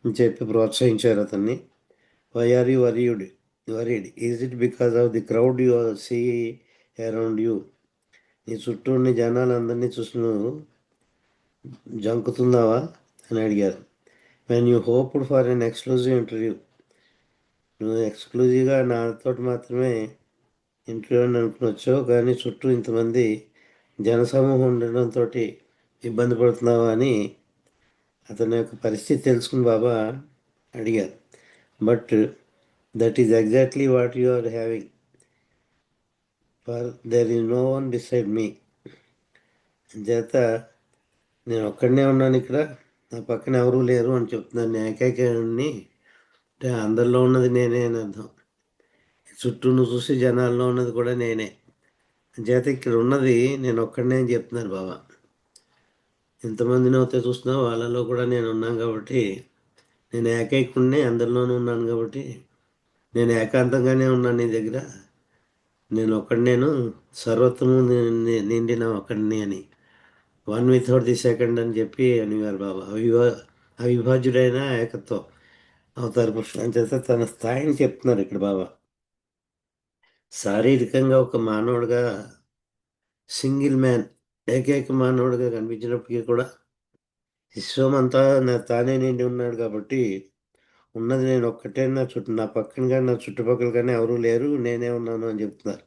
అని చెప్పి ప్రోత్సహించారు అతన్ని. Why are you worried? Is it because of the crowd you see around you? నీ చుట్టూ ఉన్న జనాలందరినీ చూసి నువ్వు జంకుతున్నావా అని అడిగారు. When you hoped for an exclusive interview, నువ్వు ఎక్స్క్లూజివ్గా నాతో మాత్రమే ఇంటర్వ్యూ అని అనుకుని వచ్చావు, కానీ చుట్టూ ఇంతమంది జనసమూహం ఉండడంతో ఇబ్బంది పడుతున్నావా అని అతని యొక్క పరిస్థితి తెలుసుకుని బాబా అడిగారు. But that is exactly what you are having, for there is no one beside me. చేత నేను ఒక్కడనే ఉన్నాను ఇక్కడ, నా పక్కన ఎవరూ లేరు అని చెప్తున్నాను. నేను ఏకైకాన్ని అంటే అందరిలో ఉన్నది నేనే అని అర్థం. చుట్టూ నువ్వు చూసి జనాల్లో ఉన్నది కూడా నేనే. చేత ఇక్కడ ఉన్నది నేను ఒక్కడనే అని చెప్తున్నారు బాబా. ఎంతమందిని అయితే చూస్తున్నావు వాళ్ళలో కూడా నేను ఉన్నాను కాబట్టి, నేను ఏకైకుడిని, అందరిలోనూ ఉన్నాను కాబట్టి నేను ఏకాంతంగానే ఉన్నాను నీ దగ్గర. నేను ఒక్కడినేను, సర్వత్వము నిండిన ఒక్కడిని అని, వన్ వితౌట్ ది సెకండ్ అని చెప్పి అనేవారు బాబా. అవిభాజ్యుడైన ఏకత్వం అవతార పురుషుడు అని చేస్తే తన స్థాయిని చెప్తున్నారు ఇక్కడ బాబా. శారీరకంగా ఒక మానవుడిగా సింగిల్ మ్యాన్, ఏకైక మానవుడిగా కనిపించినప్పటికీ కూడా విశ్వం అంతా తానే నిండి ఉన్నాడు కాబట్టి ఉన్నది నేను ఒక్కటే, నా పక్కన కానీ నా చుట్టుపక్కల కానీ ఎవరూ లేరు, నేనే ఉన్నాను అని చెప్తున్నారు.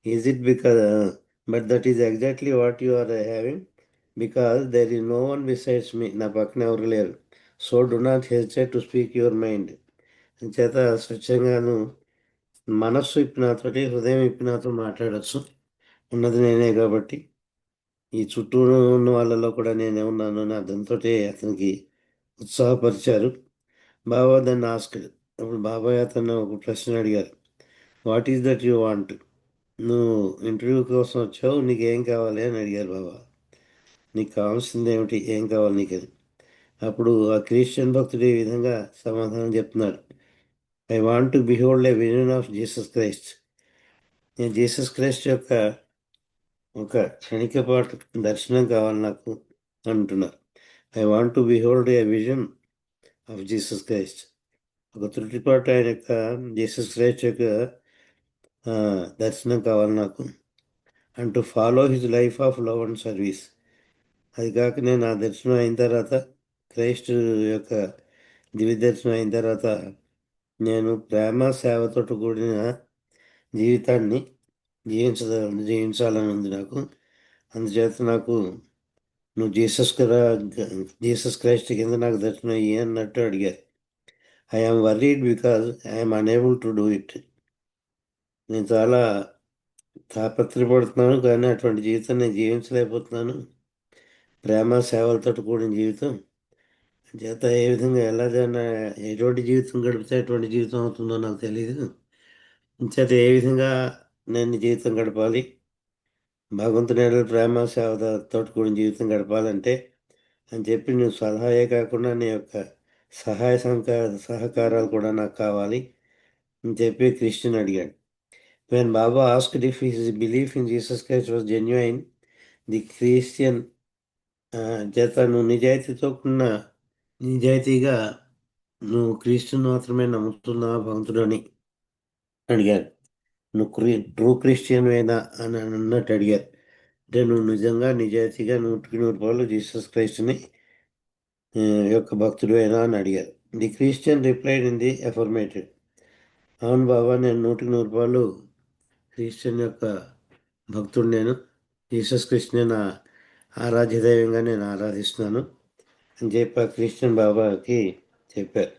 Is it because but that is exactly what you are having because there is no one besides me, నా పక్కన ఎవరు లేరు. So do not hesitate to speak your mind. చేత స్వచ్ఛంగాను మనస్సు ఇప్పినాతోటి, హృదయం ఇప్పినాతో మాట్లాడచ్చు. ఉన్నది నేనే కాబట్టి ఈ చుట్టూ ఉన్న వాళ్ళలో కూడా నేనే ఉన్నాను అని అర్థంతో అతనికి ఉత్సాహపరిచారు. బాబా దాన్ని ఆస్క్డ్. అప్పుడు బాబాయ్ అతను ఒక ప్రశ్న అడిగారు. What is that you want? నువ్వు ఇంటర్వ్యూ కోసం వచ్చావు, నీకు ఏం కావాలి అని అడిగారు బాబా. నీకు కావాల్సింది ఏమిటి, ఏం కావాలి నీకు అని. అప్పుడు ఆ క్రిస్టియన్ భక్తుడు ఈ విధంగా సమాధానం చెప్తున్నాడు. I want to behold A vision of Jesus Christ. నేను జీసస్ క్రైస్ట్ యొక్క ఒక క్షణికపాటు దర్శనం కావాలి నాకు అంటున్నారు. I want to behold A vision of Jesus Christ. ఒక త్రుటిపాటు ఆయన యొక్క జీసస్ క్రైస్ట్ యొక్క దర్శనం కావాలి నాకు. And to follow his life of love and service. అది కాక నేను ఆ దర్శనం అయిన తర్వాత, క్రైస్ట్ యొక్క దివ్య దర్శనం అయిన తర్వాత నేను ప్రేమ సేవతో కూడిన జీవితాన్ని జీవించాలని ఉంది నాకు. అందుచేత నాకు నువ్వు జీసస్ క్రైస్ట్ కింద నాకు దర్శనం అయ్యి అన్నట్టు అడిగారు. I am worried because I'm unable to do it. నేను చాలా తాపత్రపడుతున్నాను, కానీ అటువంటి జీవితం నేను జీవించలేకపోతున్నాను. ప్రేమ సేవలతో కూడిన జీవితం చేత ఏ విధంగా ఎటువంటి జీవితం గడిపితే ఎటువంటి జీవితం అవుతుందో నాకు తెలియదు. చేత ఏ విధంగా నేను జీవితం గడపాలి, భగవంతుని ప్రేమ సేవతో కూడిన జీవితం గడపాలంటే అని చెప్పి నువ్వు సలహాయే కాకుండా నీ యొక్క సహాయ సహకారాలు కూడా నాకు కావాలి అని చెప్పి క్రిస్టియన్ అడిగాడు. When Baba asked if his belief in Jesus Christ was genuine, the Christian చేత నువ్వు నిజాయితీగా నువ్వు క్రీస్తుని మాత్రమే నమ్ముతున్నావా భగవంతుడు అని అడిగారు. నువ్వు ట్రూ క్రిస్టియన్ అయినా అని అన్నట్టు అడిగారు. అంటే నువ్వు నిజంగా నిజాయితీగా 100% జీసస్ క్రైస్ట్ని యొక్క భక్తుడు అయినా అని అడిగారు. The Christian replied in the affirmative. అవును బాబా, నేను 100% క్రిస్టియన్ యొక్క భక్తుడు, నేను జీసస్ క్రిస్ట్నే నా ఆరాధ్య దైవంగా నేను ఆరాధిస్తున్నాను అని చెప్పి ఆ క్రిస్టియన్ బాబాకి చెప్పారు.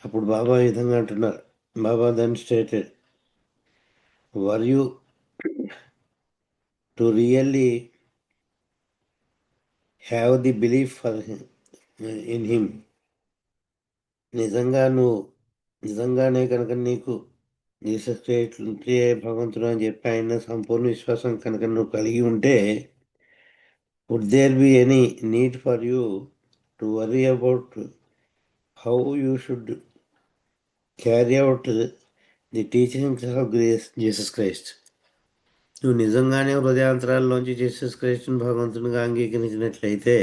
అప్పుడు బాబా ఈ విధంగా అంటున్నారు. Baba then stated, were you to really have the belief for in him, నిజంగానే కనుక నీకు జీసస్ క్రైస్ట్ భగవంతుడు అని చెప్పి ఆయన సంపూర్ణ విశ్వాసం కనుక నువ్వు కలిగి ఉంటే, would there be any need for you to worry about how you should carry out the teachings of Jesus Christ. నువ్వు నిజంగానే హృదయాంతరాల్లోంచి జీసస్ క్రైస్ట్ని భగవంతునిగా అంగీకరించినట్లయితే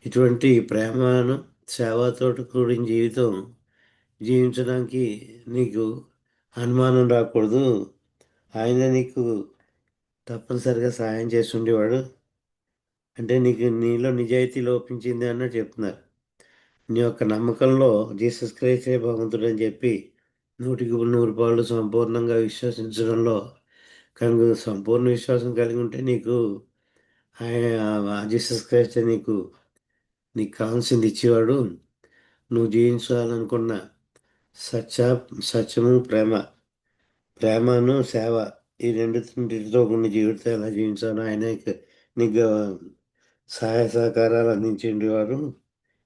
ఇటువంటి ప్రేమను సేవతో కూడిన జీవితం జీవించడానికి నీకు అనుమానం రాకూడదు. ఆయన నీకు తప్పనిసరిగా సహాయం చేసి ఉండేవాడు. అంటే నీలో నిజాయితీ లోపించింది అన్నట్టు చెప్తున్నారు. నీ యొక్క నమ్మకంలో జీసస్ క్రైస్టే భగవంతుడు అని చెప్పి 100% సంపూర్ణంగా విశ్వసించడంలో కనుక సంపూర్ణ విశ్వాసం కలిగి ఉంటే నీకు ఆయన జీసస్ క్రైస్ట్ నీకు కావాల్సింది ఇచ్చేవాడు. నువ్వు జీవించాలనుకున్న సత్యము ప్రేమను సేవ, ఈ రెండింటితో కొన్ని జీవితం ఎలా జీవించాలో ఆయన నీకు సహాయ సహకారాలు అందించేవారు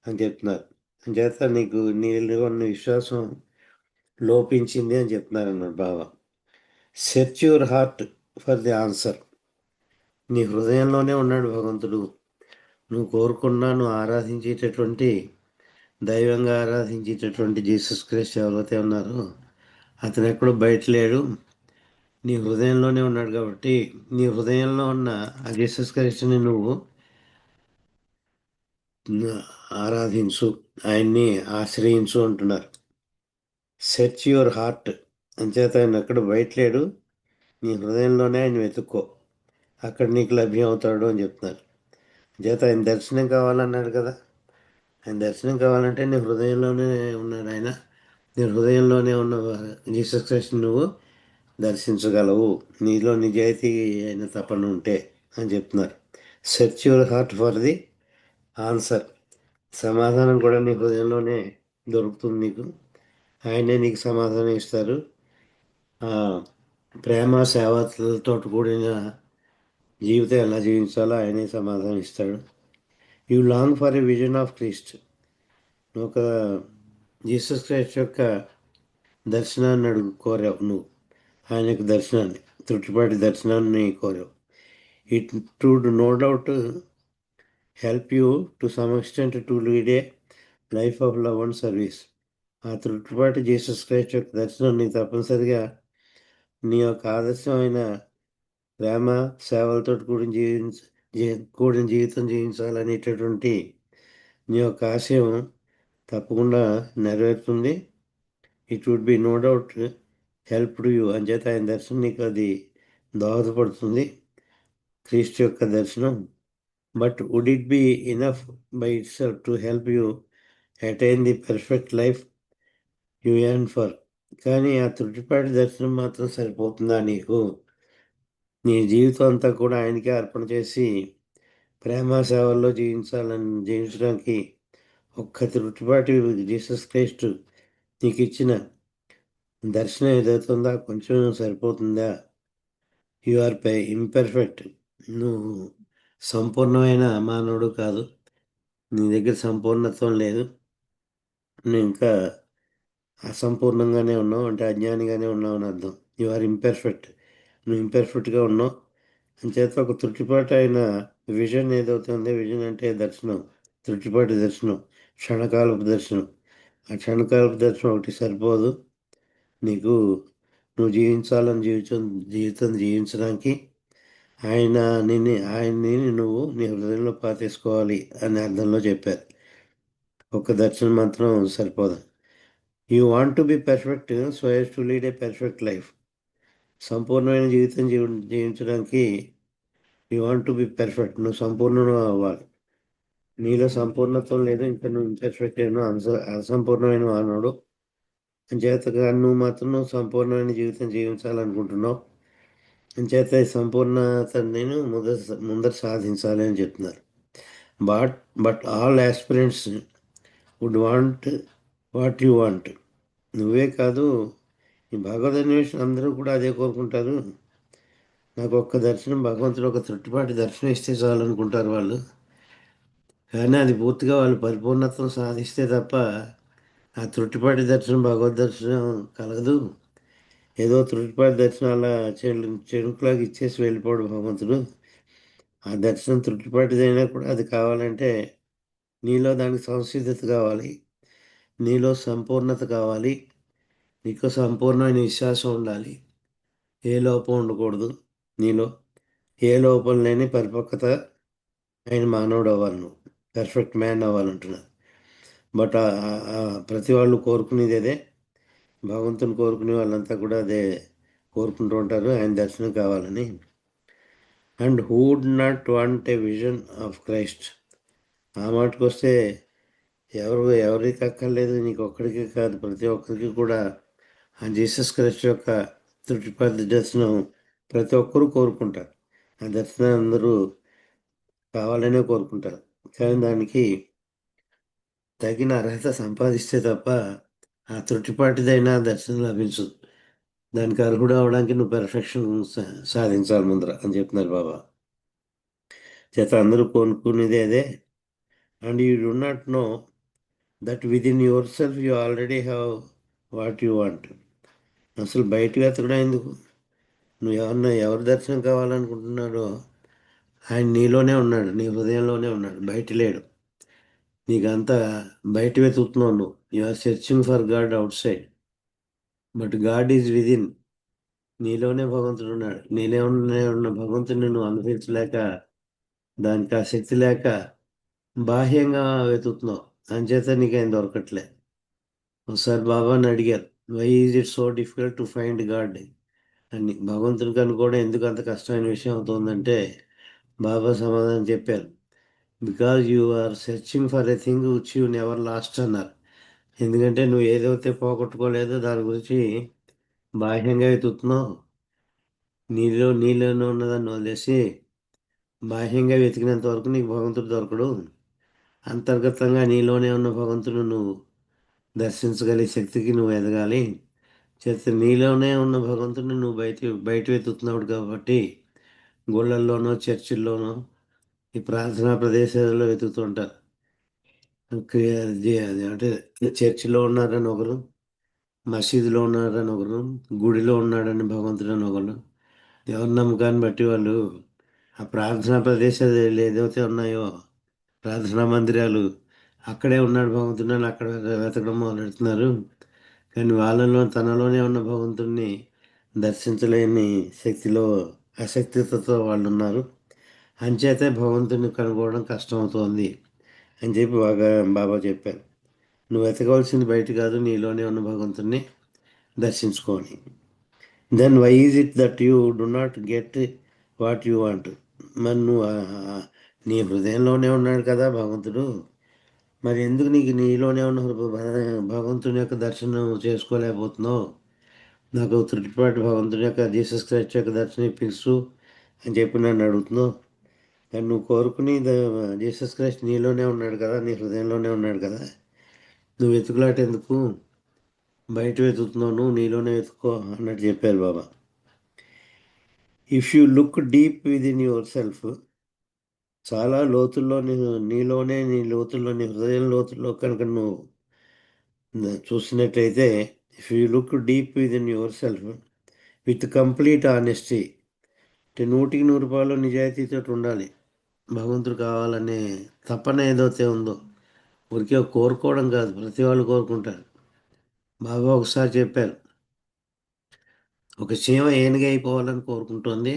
అని చెప్తున్నారు. అంచేత నీలో ఉన్న విశ్వాసం లోపించింది అని చెప్తున్నారు అన్నాడు Baba. Search your heart for the answer. నీ హృదయంలోనే ఉన్నాడు భగవంతుడు. నువ్వు కోరుకున్నా నువ్వు ఆరాధించేటటువంటి దైవంగా ఆరాధించేటటువంటి జీసస్ క్రైస్ట్ ఎవరైతే ఉన్నారో అతను ఎక్కడో బయట లేడు, నీ హృదయంలోనే ఉన్నాడు. కాబట్టి నీ హృదయంలో ఉన్న ఆ జీసస్ క్రైస్ట్ని నువ్వు ఆరాధించు, ఆయన్ని ఆశ్రయించు అంటున్నారు. Search your heart. అంచేత ఆయన ఎక్కడ బయట లేడు, నీ హృదయంలోనే ఆయన వెతుక్కో, అక్కడ నీకు లభ్యం అవుతాడు అని చెప్తున్నారు. చేత ఆయన దర్శనం కావాలన్నాడు కదా. ఆయన దర్శనం కావాలంటే నీ హృదయంలోనే ఉన్నాడు ఆయన. నీ హృదయంలోనే ఉన్న జీసస్ క్రైస్ట్ నువ్వు దర్శించగలవు, నీలో నిజాయితీ అయిన తపన ఉంటే అని చెప్తున్నారు. Search your heart for the answer. సమాధానం కూడా నీ హృదయంలోనే దొరుకుతుంది నీకు. ఆయనే నీకు సమాధానం ఇస్తారు. ప్రేమ సేవలతో కూడిన జీవితం ఎలా జీవించాలో ఆయనే సమాధానం ఇస్తాడు. You long for a vision of Christ. ఒక జీసస్ క్రైస్ట్ యొక్క దర్శనాన్ని కోరావు నువ్వు, ఆయన యొక్క దర్శనాన్ని, త్రుటిపాటి దర్శనాన్ని కోరావు. It would no doubt help you to some extent to lead a life of love and service. ఆ త్రుటిపాటి జీసస్ క్రైస్ట్ యొక్క దర్శనం నీకు తప్పనిసరిగా నీ యొక్క ఆదర్శమైన ప్రేమ సేవలతో కూడిన జీవితం జీవించాలనేటటువంటి నీ యొక్క ఆశయం తప్పకుండా నెరవేరుతుంది. It would be no doubt help to you. అంచేత ఆయన దర్శనం నీకు అది దోహదపడుతుంది, క్రీస్తు యొక్క దర్శనం. But would it be enough by itself to help you attain the perfect life you earn for. కానీ ఆ త్రుటిపాటి దర్శనం మాత్రం సరిపోతుందా నీకు? నీ జీవితం అంతా కూడా ఆయనకే అర్పణ చేసి ప్రేమ సేవల్లో జీవించడానికి ఒక్క త్రుటిపాటి జీసస్ క్రైస్ట్ నీకు ఇచ్చిన దర్శనం ఏదవుతుందా కొంచెం సరిపోతుందా? You are imperfect. నువ్వు సంపూర్ణమైన మానవుడు కాదు, నీ దగ్గర సంపూర్ణత్వం లేదు, నువ్వు ఇంకా అసంపూర్ణంగానే ఉన్నావు, అంటే అజ్ఞానిగానే ఉన్నావు అని అర్థం. You are imperfect. నువ్వు ఇంపర్ఫెక్ట్గా ఉన్నావు. అంచేత ఒక త్రుటిపాటు అయిన విజన్ ఏదవుతుందో, విజన్ అంటే దర్శనం, త్రుటిపాటి దర్శనం, క్షణకాలపు దర్శనం. ఆ క్షణకాలపు దర్శనం ఒకటి సరిపోదు నీకు. నువ్వు జీవించాలని జీవితం జీవించడానికి ఆయన్ని నువ్వు నీ హృదయంలో పాతేసుకోవాలి అనే అర్థంలో చెప్పారు. ఒక దర్శనం మాత్రం సరిపోదు. You want to be perfect so as to lead a perfect life. సంపూర్ణమైన జీవితం జీవించడానికి you want to be perfect. నువ్వు సంపూర్ణం అవ్వాలి. నీలో సంపూర్ణత్వం లేదు, ఇంకా నువ్వు ఇంపర్ఫెక్ట్ అయినా అసంపూర్ణమైన మానవుడు. అంచేతగా నువ్వు మాత్రం సంపూర్ణమైన జీవితం జీవించాలనుకుంటున్నావు. అంచేత ఈ సంపూర్ణతను నేను ముందర సాధించాలి అని చెప్తున్నారు. But all aspirants would want what you want. నువ్వే కాదు, ఈ భగవద్ అన్వేషణ అందరూ కూడా అదే కోరుకుంటారు. నాకు ఒక్క దర్శనం, భగవంతుడు ఒక త్రుట్టిపాటి దర్శనం ఇస్తే చాలు అనుకుంటారు వాళ్ళు. కానీ అది పూర్తిగా వాళ్ళు పరిపూర్ణతను సాధిస్తే తప్ప ఆ త్రుట్టిపాటి దర్శనం, భగవద్ దర్శనం కలగదు. ఏదో త్రుట్టిపాటి దర్శనం అలా చెడుకులాగా ఇచ్చేసి వెళ్ళిపోవడం భగవంతుడు. ఆ దర్శనం త్రుట్టిపాటిదైనా కూడా అది కావాలంటే నీలో దానికి సంసిద్ధత కావాలి, నీలో సంపూర్ణత కావాలి, నీకు సంపూర్ణమైన విశ్వాసం ఉండాలి, ఏ లోపం ఉండకూడదు నీలో. ఏ లోపం లేని పరిపక్వత అయిన మానవుడు అవ్వాలి, నువ్వు పర్ఫెక్ట్ మ్యాన్ అవ్వాలంటున్నారు. బట్ ప్రతి వాళ్ళు కోరుకునేది అదే, భగవంతుని కోరుకునే వాళ్ళంతా కూడా అదే కోరుకుంటూ ఉంటారు, ఆయన దర్శనం కావాలని. And who would not want a vision of Christ. ఆ మాటకు వస్తే ఎవరికి అక్కర్లేదు, నీకు ఒక్కడికే కాదు, ప్రతి ఒక్కరికి కూడా ఆ జీసస్ క్రైస్ట్ యొక్క త్రుటిపాటి దర్శనం ప్రతి ఒక్కరూ కోరుకుంటారు. ఆ దర్శనం అందరూ కావాలనే కోరుకుంటారు. కానీ దానికి తగిన అర్హత సంపాదిస్తే తప్ప ఆ త్రుటిపాటిదైనా దర్శనం లభించదు. దానికి అర్హుడు అవడానికి నువ్వు పెర్ఫెక్షన్ సాధించాలి ముందర అని చెప్తున్నారు బాబా. చేత అందరూ కోరుకునేది అదే. And you do not know that with in your self you already have what you want. అసలు బయటకు వెతకడం ఎందుకు? నువ్వు ఎవరి దర్శనం కావాలనుకుంటున్నాడో ఆయన నీలోనే ఉన్నాడు, నీ హృదయంలోనే ఉన్నాడు, బయట లేడు. నీకంతా బయట వెతుకుతున్నావు నువ్వు. You are searching for God outside, but God is within. నీలోనే భగవంతుడు ఉన్నాడు. నీలోనే ఉన్న భగవంతుడిని నువ్వు అనుభవించలేక, దానికి ఆ శక్తి లేక బాహ్యంగా వెతుకుతున్నావు. అంచేత నీకు ఆయన దొరకట్లే. ఒకసారి బాబాని అడిగారు, why is it so difficult to find God అని. భగవంతుడికి అనుకోవడం ఎందుకు అంత కష్టమైన విషయం అవుతుందంటే బాబా సమాధానం చెప్పారు, because you are searching for a thing which you never lost అన్నారు. ఎందుకంటే నువ్వు ఏదైతే పోగొట్టుకోలేదో దాని గురించి బాహ్యంగా వెతుకుతున్నావు. నీలోనే ఉన్నదాన్ని వదిలేసి బాహ్యంగా వెతికినంత వరకు నీకు భగవంతుడు దొరకడు. అంతర్గతంగా నీలోనే ఉన్న భగవంతుడు నువ్వు దర్శించగలిగే శక్తికి నువ్వు ఎదగాలి. చేస్తే నీలోనే ఉన్న భగవంతుడిని నువ్వు బయట వెతుకుతున్నావు కాబట్టి గుళ్ళల్లోనో చర్చిల్లోనో ఈ ప్రార్థనా ప్రదేశాలలో వెతుకుతూ ఉంటారు. అంటే చర్చిలో ఉన్నారని ఒకరు, మసీదులో ఉన్నారని ఒకరు, గుడిలో ఉన్నాడని భగవంతుడు అని ఒకరు. ఎవరి నమ్మకాన్ని బట్టి వాళ్ళు ఆ ప్రార్థనా ప్రదేశాలు ఏదైతే ఉన్నాయో, ప్రార్థనా మందిరాలు, అక్కడే ఉన్నాడు భగవంతుడు అని అక్కడ వెతకడం మొదలెడుతున్నారు. కానీ వాళ్ళలో తనలోనే ఉన్న భగవంతుడిని దర్శించలేని శక్తిలో, అశక్తితో వాళ్ళు ఉన్నారు. అంచేతే భగవంతుడిని కనుగొనడం కష్టమవుతోంది అని చెప్పి బాబా చెప్పారు. నువ్వు వెతకవలసింది బయట కాదు, నీలోనే ఉన్న భగవంతుడిని దర్శించుకోని. Then why is it that you do not get what you want. మరి నువ్వు నీ హృదయంలోనే ఉన్నాడు కదా భగవంతుడు, మరి ఎందుకు నీకు నీలోనే ఉన్న భగవంతుని యొక్క దర్శనం చేసుకోలేకపోతున్నావు? నాకు త్రుటిపాటి భగవంతుని యొక్క జీసస్ క్రైస్ట్ యొక్క దర్శనం ఇప్పించు అని చెప్పి నన్ను అడుగుతున్నావు. కానీ నువ్వు కోరుకుని జీసస్ క్రైస్ట్ నీలోనే ఉన్నాడు కదా, నీ హృదయంలోనే ఉన్నాడు కదా, నువ్వు వెతుకులాట ఎందుకు? బయట వెతుకుతున్నావు, నువ్వు నీలోనే వెతుక్కో అన్నట్టు చెప్పారు Baba. If you look deep within yourself, చాలా లోతుల్లో నీలోనే, నీ లోతుల్లో, నీ హృదయం లోతుల్లో కనుక నువ్వు చూసినట్లయితే, if you look deep within yourself with complete honesty, అంటే 100% నిజాయితీతో ఉండాలి. భగవంతుడు కావాలనే తపన ఏదైతే ఉందో, ఊరికే కోరుకోవడం కాదు, ప్రతి వాళ్ళు కోరుకుంటారు. బాబా ఒకసారి చెప్పారు, ఒక చీమ ఏనుగు అయిపోవాలని కోరుకుంటుంది.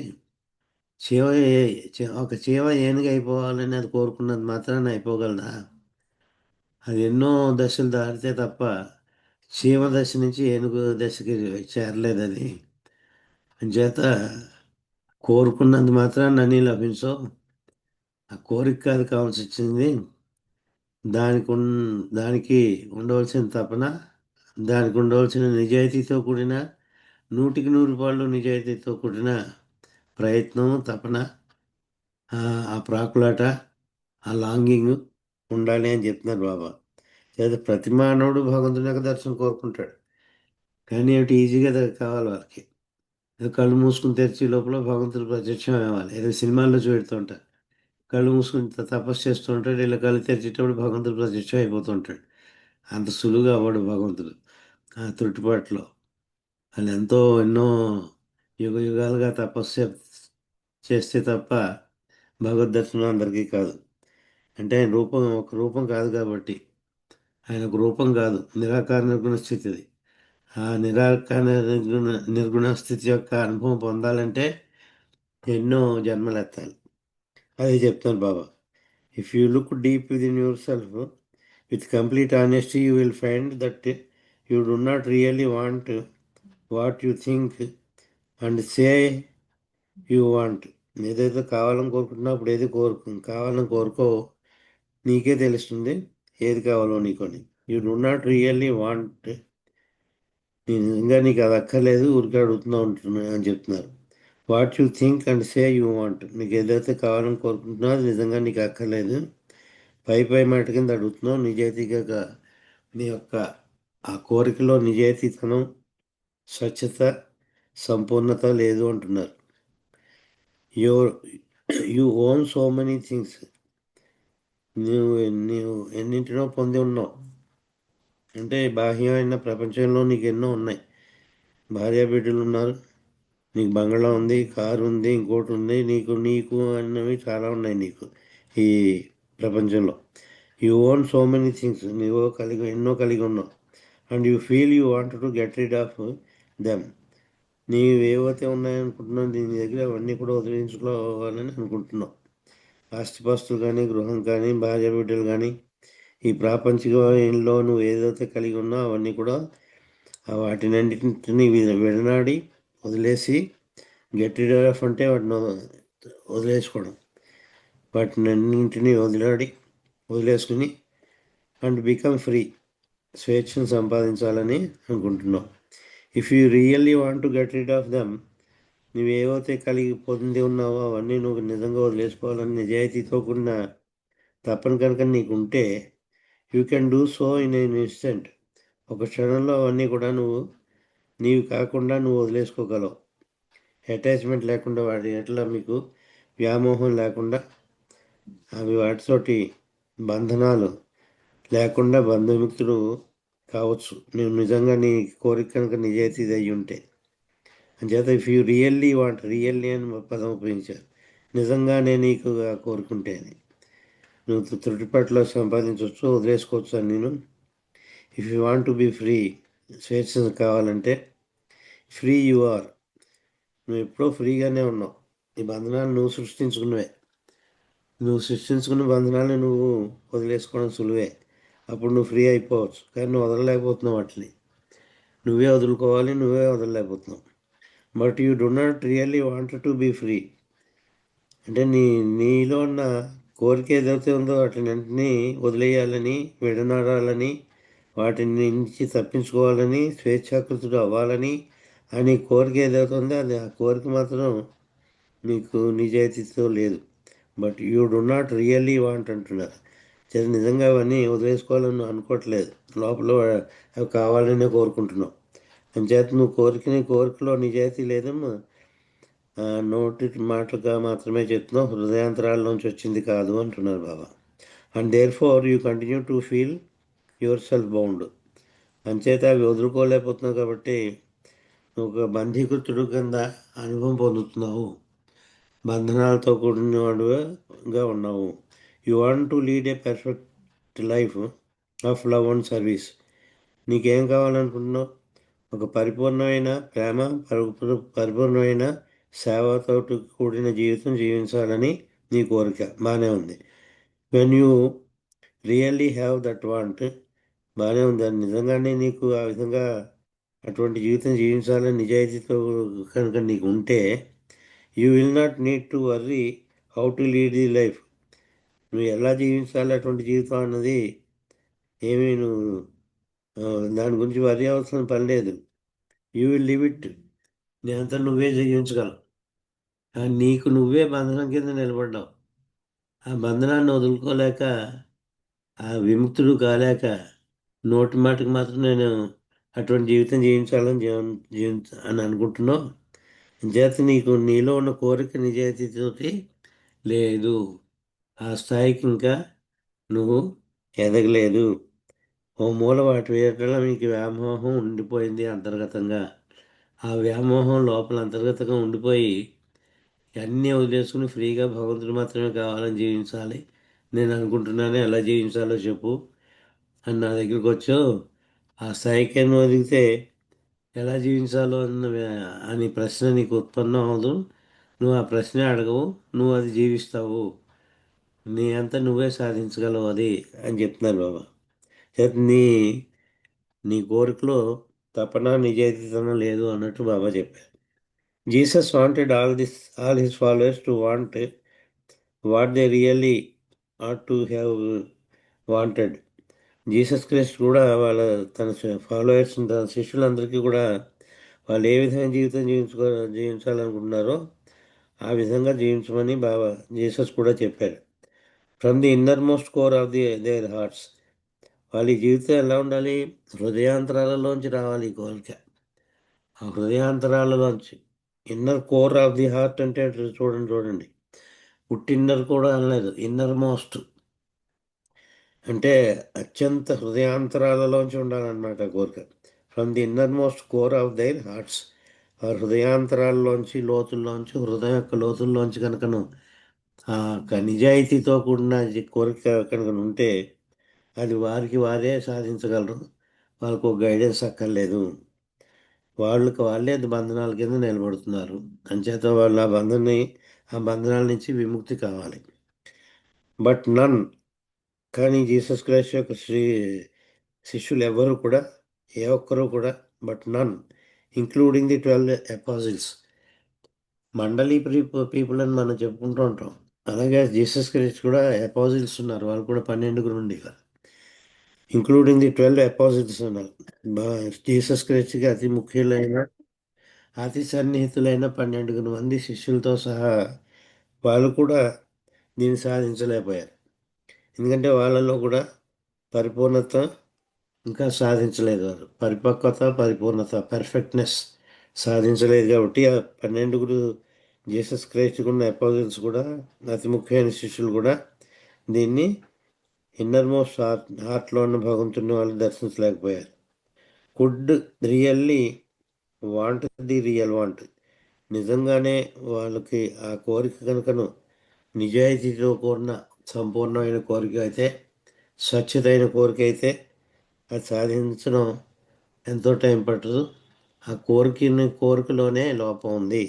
ఒక చీమ ఏనుగు అయిపోవాలని అది కోరుకున్నది మాత్రాన అయిపోగలదా? అది ఎన్నో దశలు దాటితే తప్ప చీమ దశ నుంచి ఏనుగు దశకి చేరలేదు అది. అంచేత కోరుకున్నది మాత్రాన అన్నీ లభించవు. ఆ కోరిక కాదు కావాల్సి వచ్చింది, దానికి ఉండవలసిన తపన, దానికి ఉండవలసిన నిజాయితీతో కూడిన 100% నిజాయితీతో కూడిన ప్రయత్నం, తపన, ఆ ప్రాకులాట, ఆ లాంగింగ్ ఉండాలి అని చెప్తున్నారు బాబా. లేదా ప్రతి మానవుడు భగవంతుని యొక్క దర్శనం కోరుకుంటాడు, కానీ ఏమిటి ఈజీగా కావాలి వాళ్ళకి. ఏదో కళ్ళు మూసుకుని తెరిచి లోపల భగవంతుడు ప్రత్యక్షం అవ్వాలి. ఏదో సినిమాల్లో చూపెడుతూ ఉంటారు, కళ్ళు మూసుకుని తపస్సు చేస్తూ ఉంటాడు, ఇలా కళ్ళు తెరిచేటప్పుడు భగవంతుడు ప్రత్యక్షం అయిపోతుంటాడు. అంత సులువుగా అవ్వడు భగవంతుడు ఆ త్రుట్టుపాట్లో. వాళ్ళు ఎన్నో యుగాలుగా తపస్సు చేస్తే తప్ప భగవద్ దర్శనం అందరికీ కాదు. అంటే ఆయన ఒక రూపం కాదు కాబట్టి, ఆయన ఒక రూపం కాదు, నిరాకార నిర్గుణ స్థితి అది. ఆ నిరాకార నిర్గుణ స్థితి యొక్క అనుభవం పొందాలంటే ఎన్నో జన్మలు ఎత్తాలి. అదే చెప్తాను Baba. If you look deep within yourself with complete honesty, you will find that you do not really want what you think and say you want. ఏదైతే కావాలని కోరుకుంటున్నావు ఏది కావాలని కోరుకో, నీకే తెలుస్తుంది ఏది కావాలో నీకొని. You do not really want, నిజంగా నీకు అది అక్కర్లేదు, ఊరికే అడుగుతున్నా ఉంటున్నా అని చెప్తున్నారు. What you think and say you want, నీకు ఏదైతే కావాలని కోరుకుంటున్నావు అది నిజంగా నీకు అక్కర్లేదు, పై మాట కింద అడుగుతున్నావు. నిజాయితీగా నీ యొక్క ఆ కోరికలో నిజాయితీతనం, స్వచ్ఛత, సంపూర్ణత లేదు అంటున్నారు. You own so many things, నీవు ఎన్నింటినో పొంది ఉన్నావు. అంటే బాహ్యమైన ప్రపంచంలో నీకు ఎన్నో ఉన్నాయి. భార్యాబిడ్డలు ఉన్నారు, నీకు బంగ్లా ఉంది, కారు ఉంది, ఇంకోటి ఉంది, నీకు అన్నవి చాలా ఉన్నాయి నీకు ఈ ప్రపంచంలో. You own so many things, నీవు ఎన్నో కలిగి ఉన్నావు. And you feel you want to get rid of them, నీవు ఏవైతే ఉన్నాయనుకుంటున్నావు దీని దగ్గర అవన్నీ కూడా వదిలించుకోవాలని అనుకుంటున్నావు. ఆస్తిపాస్తులు కానీ, గృహం కానీ, భార్య బిడ్డలు కానీ, ఈ ప్రాపంచికంలో నువ్వు ఏదైతే కలిగి ఉన్నావు అవన్నీ కూడా వాటినన్నింటినీ విడనాడి వదిలేసి, గెట్ రిడ్ ఆఫ్ అంటే వాటిని వదిలేసుకోవడం, వాటిని అన్నింటినీ వదిలేసుకుని అండ్ బికమ్ ఫ్రీ, స్వేచ్ఛను సంపాదించాలని అనుకుంటున్నావు. If you really want to get rid of them, నువ్వు ఏవైతే పొంది ఉన్నావో అవన్నీ నువ్వు నిజంగా వదిలేసుకోవాలని నిజాయితీతో కూడిన తప్పన కనుక నీకుంటే, you can do so in an instant, ఒక క్షణంలో అవన్నీ కూడా నీవు కాకుండా నువ్వు వదిలేసుకోగలవు. అటాచ్మెంట్ లేకుండా, వాటి ఎట్లా మీకు వ్యామోహం లేకుండా, అవి వాటితోటి బంధనాలు లేకుండా బంధుమిత్రుడు కావచ్చు నువ్వు నిజంగా నీ కోరిక కనుక నిజాయితీ అయ్యి ఉంటే. అంచేత if you really want, really అని పదం ఉపయోగించారు, నిజంగానే నీకు కోరుకుంటే అని నువ్వు త్రుటిపట్లో సంపాదించవచ్చు, వదిలేసుకోవచ్చు అని నేను. If you want to be free, స్వేచ్ఛ కావాలంటే ఫ్రీ యు ఆర్, నువ్వు ఎప్పుడో ఫ్రీగానే ఉన్నావు. ఈ బంధనాలు నువ్వు సృష్టించుకున్న బంధనాలను నువ్వు వదిలేసుకోవడం సులువే. అప్పుడు నువ్వు ఫ్రీ అయిపోవచ్చు, కానీ నువ్వు వదలలేకపోతున్నావు. వాటిని నువ్వే వదులుకోవాలి, నువ్వే వదలలేకపోతున్నావు. But you do not really want to be free, అంటే నీలో ఉన్న కోరిక ఏదైతే ఉందో వాటిని వదిలేయాలని, విడనాడాలని, వాటి నుంచి తప్పించుకోవాలని, స్వేచ్ఛాకృతుడు అవ్వాలని అని కోరిక ఏదైతే ఉందో అది ఆ కోరిక మాత్రం నీకు నిజాయితీతో లేదు. But you do not really want అంటున్నారు. నిజంగా అవన్నీ వదిలేసుకోవాలని అనుకోవట్లేదు, లోపల అవి కావాలనే కోరుకుంటున్నావు. అంచేత నువ్వు కోరికలో నిజాయితీ లేదమ్మా, నోటి మాటలుగా మాత్రమే చెప్తున్నావు, హృదయాంతరాల్లోంచి వచ్చింది కాదు అంటున్నారు Baba. And therefore you continue to feel yourself bound, అంచేత అవి వదులుకోలేకపోతున్నావు కాబట్టి నువ్వు ఒక బంధీకృతుడు కింద అనుభవం పొందుతున్నావు, బంధనాలతో కూడిన వాడుగా ఉన్నావు. You want to lead a perfect life of love and service, నీకేం కావాలనుకుంటున్నావు? ఒక పరిపూర్ణమైన ప్రేమ, పరిపూర్ణమైన సేవతో కూడిన జీవితం జీవించాలని నీ కోరిక బాగానే ఉంది. When you really have that want, బాగానే ఉంది, అది నిజంగానే నీకు ఆ విధంగా అటువంటి జీవితం జీవించాలని నిజాయితీతో కనుక నీకు ఉంటే, you will not need to worry how to lead the life, నువ్వు ఎలా జీవించాలి అటువంటి జీవితం అన్నది ఏమీ నువ్వు దాని గురించి వర్రీ అవసరం పని లేదు. యూ విల్ లివ్ ఇట్, నీ అంతా నువ్వే జీవించగలవు. నీకు నువ్వే బంధనం కింద నిలబడ్డావు. ఆ బంధనాన్ని వదులుకోలేక, ఆ విముక్తుడు కాలేక నోటి మాటకు మాత్రం నేను అటువంటి జీవితం జీవించాలని అని అనుకుంటున్నావు. చేత నీలో ఉన్న కోరిక నిజాయితీతోటి లేదు. ఆ స్థాయికి ఇంకా నువ్వు ఎదగలేదు. ఓ మూల వాటి వేటలో మీకు వ్యామోహం ఉండిపోయింది అంతర్గతంగా. ఆ వ్యామోహం లోపల అంతర్గతంగా ఉండిపోయి అన్నీ వదిలేసుకుని ఫ్రీగా భగవంతుడు మాత్రమే కావాలని జీవించాలి నేను అనుకుంటున్నాను, ఎలా జీవించాలో చెప్పు అని నా దగ్గరికి వచ్చావు. ఆ స్థాయికి నువ్వు ఎదిగితే ఎలా జీవించాలో అని ప్రశ్న నీకు ఉత్పన్నం అవ్వదు. నువ్వు ఆ ప్రశ్న అడగవు, నువ్వు అది జీవిస్తావు. నీ అంతా నువ్వే సాధించగలవు అది అని చెప్తున్నారు బాబా. నీ నీ కోరికలో తపన నిజాయితీతనం లేదు అన్నట్టు బాబా చెప్పారు. Jesus wanted all his followers to want what they really ought to have wanted. Jesus Christ కూడా తన ఫాలోవర్స్, తన శిష్యులందరికీ కూడా వాళ్ళు ఏ విధంగా జీవితం జీవించాలనుకుంటున్నారో ఆ విధంగా జీవించమని బాబా జీసస్ కూడా చెప్పారు. From the innermost core of their hearts. వాళ్ళ జీవితం ఎలా ఉండాలి? హృదయాంతరాలలోంచి రావాలి ఈ కోరిక. ఆ హృదయాంతరాలలోంచి, inner core of the heart అంటే చూడండి, పుట్టిన్నర్ కూడా అనలేదు, ఇన్నర్ మోస్ట్ అంటే అత్యంత హృదయాంతరాలలోంచి ఉండాలన్నమాట కోరిక. From the innermost core of their hearts. ఆ హృదయాంతరాల్లోంచి, లోతుల్లోంచి, హృదయం యొక్క లోతుల్లోంచి కనుకను ఆ నిజాయితీతో కూడిన కోరిక కనుక ఉంటే అది వారికి వారే సాధించగలరు. వాళ్ళకు ఒక గైడెన్స్ అక్కర్లేదు. వాళ్ళే బంధనాల కింద నిలబడుతున్నారు. అంచేత వాళ్ళు ఆ బంధనాల నుంచి విముక్తి కావాలి. బట్ నన్, కానీ జీసస్ క్రైస్ట్ యొక్క శిష్యులు ఎవరు కూడా, ఏ ఒక్కరూ కూడా, బట్ నన్ ఇంక్లూడింగ్ ది 12 అపాజిల్స్, మండలి పీపుల్ అని మనం చెప్పుకుంటూ ఉంటాం. అలాగే జీసస్ క్రైస్ట్ కూడా అపాజిల్స్ ఉన్నారు, వాళ్ళు కూడా 12 నుండి, ఇంక్లూడింగ్ ది 12 అపాజిల్స్ ఉన్నారు. జీసస్ క్రైస్ట్కి అతి ముఖ్యులైన, అతి సన్నిహితులైన 12 మంది శిష్యులతో సహా వాళ్ళు కూడా దీన్ని సాధించలేకపోయారు. ఎందుకంటే వాళ్ళలో కూడా పరిపూర్ణత ఇంకా సాధించలేదు. వారు పరిపక్వత, పరిపూర్ణత, పర్ఫెక్ట్నెస్ సాధించలేదు. కాబట్టి ఆ 12 జీసస్ క్రైస్ట్కి ఉన్న అపాజిల్స్ కూడా, అతి ముఖ్యమైన శిష్యులు కూడా దీన్ని ఇన్నర్ మోస్ట్ హార్ట్లో ఉన్న భగవంతుని వాళ్ళు దర్శించలేకపోయారు. Could really want the real want. నిజంగానే వాళ్ళకి ఆ కోరిక కనుకను నిజాయితీతో కూడిన సంపూర్ణమైన కోరిక అయితే, స్వచ్ఛతైన కోరిక అయితే అది సాధించడం ఎంతో టైం పట్టదు. ఆ కోరికలోనే లోపం ఉంది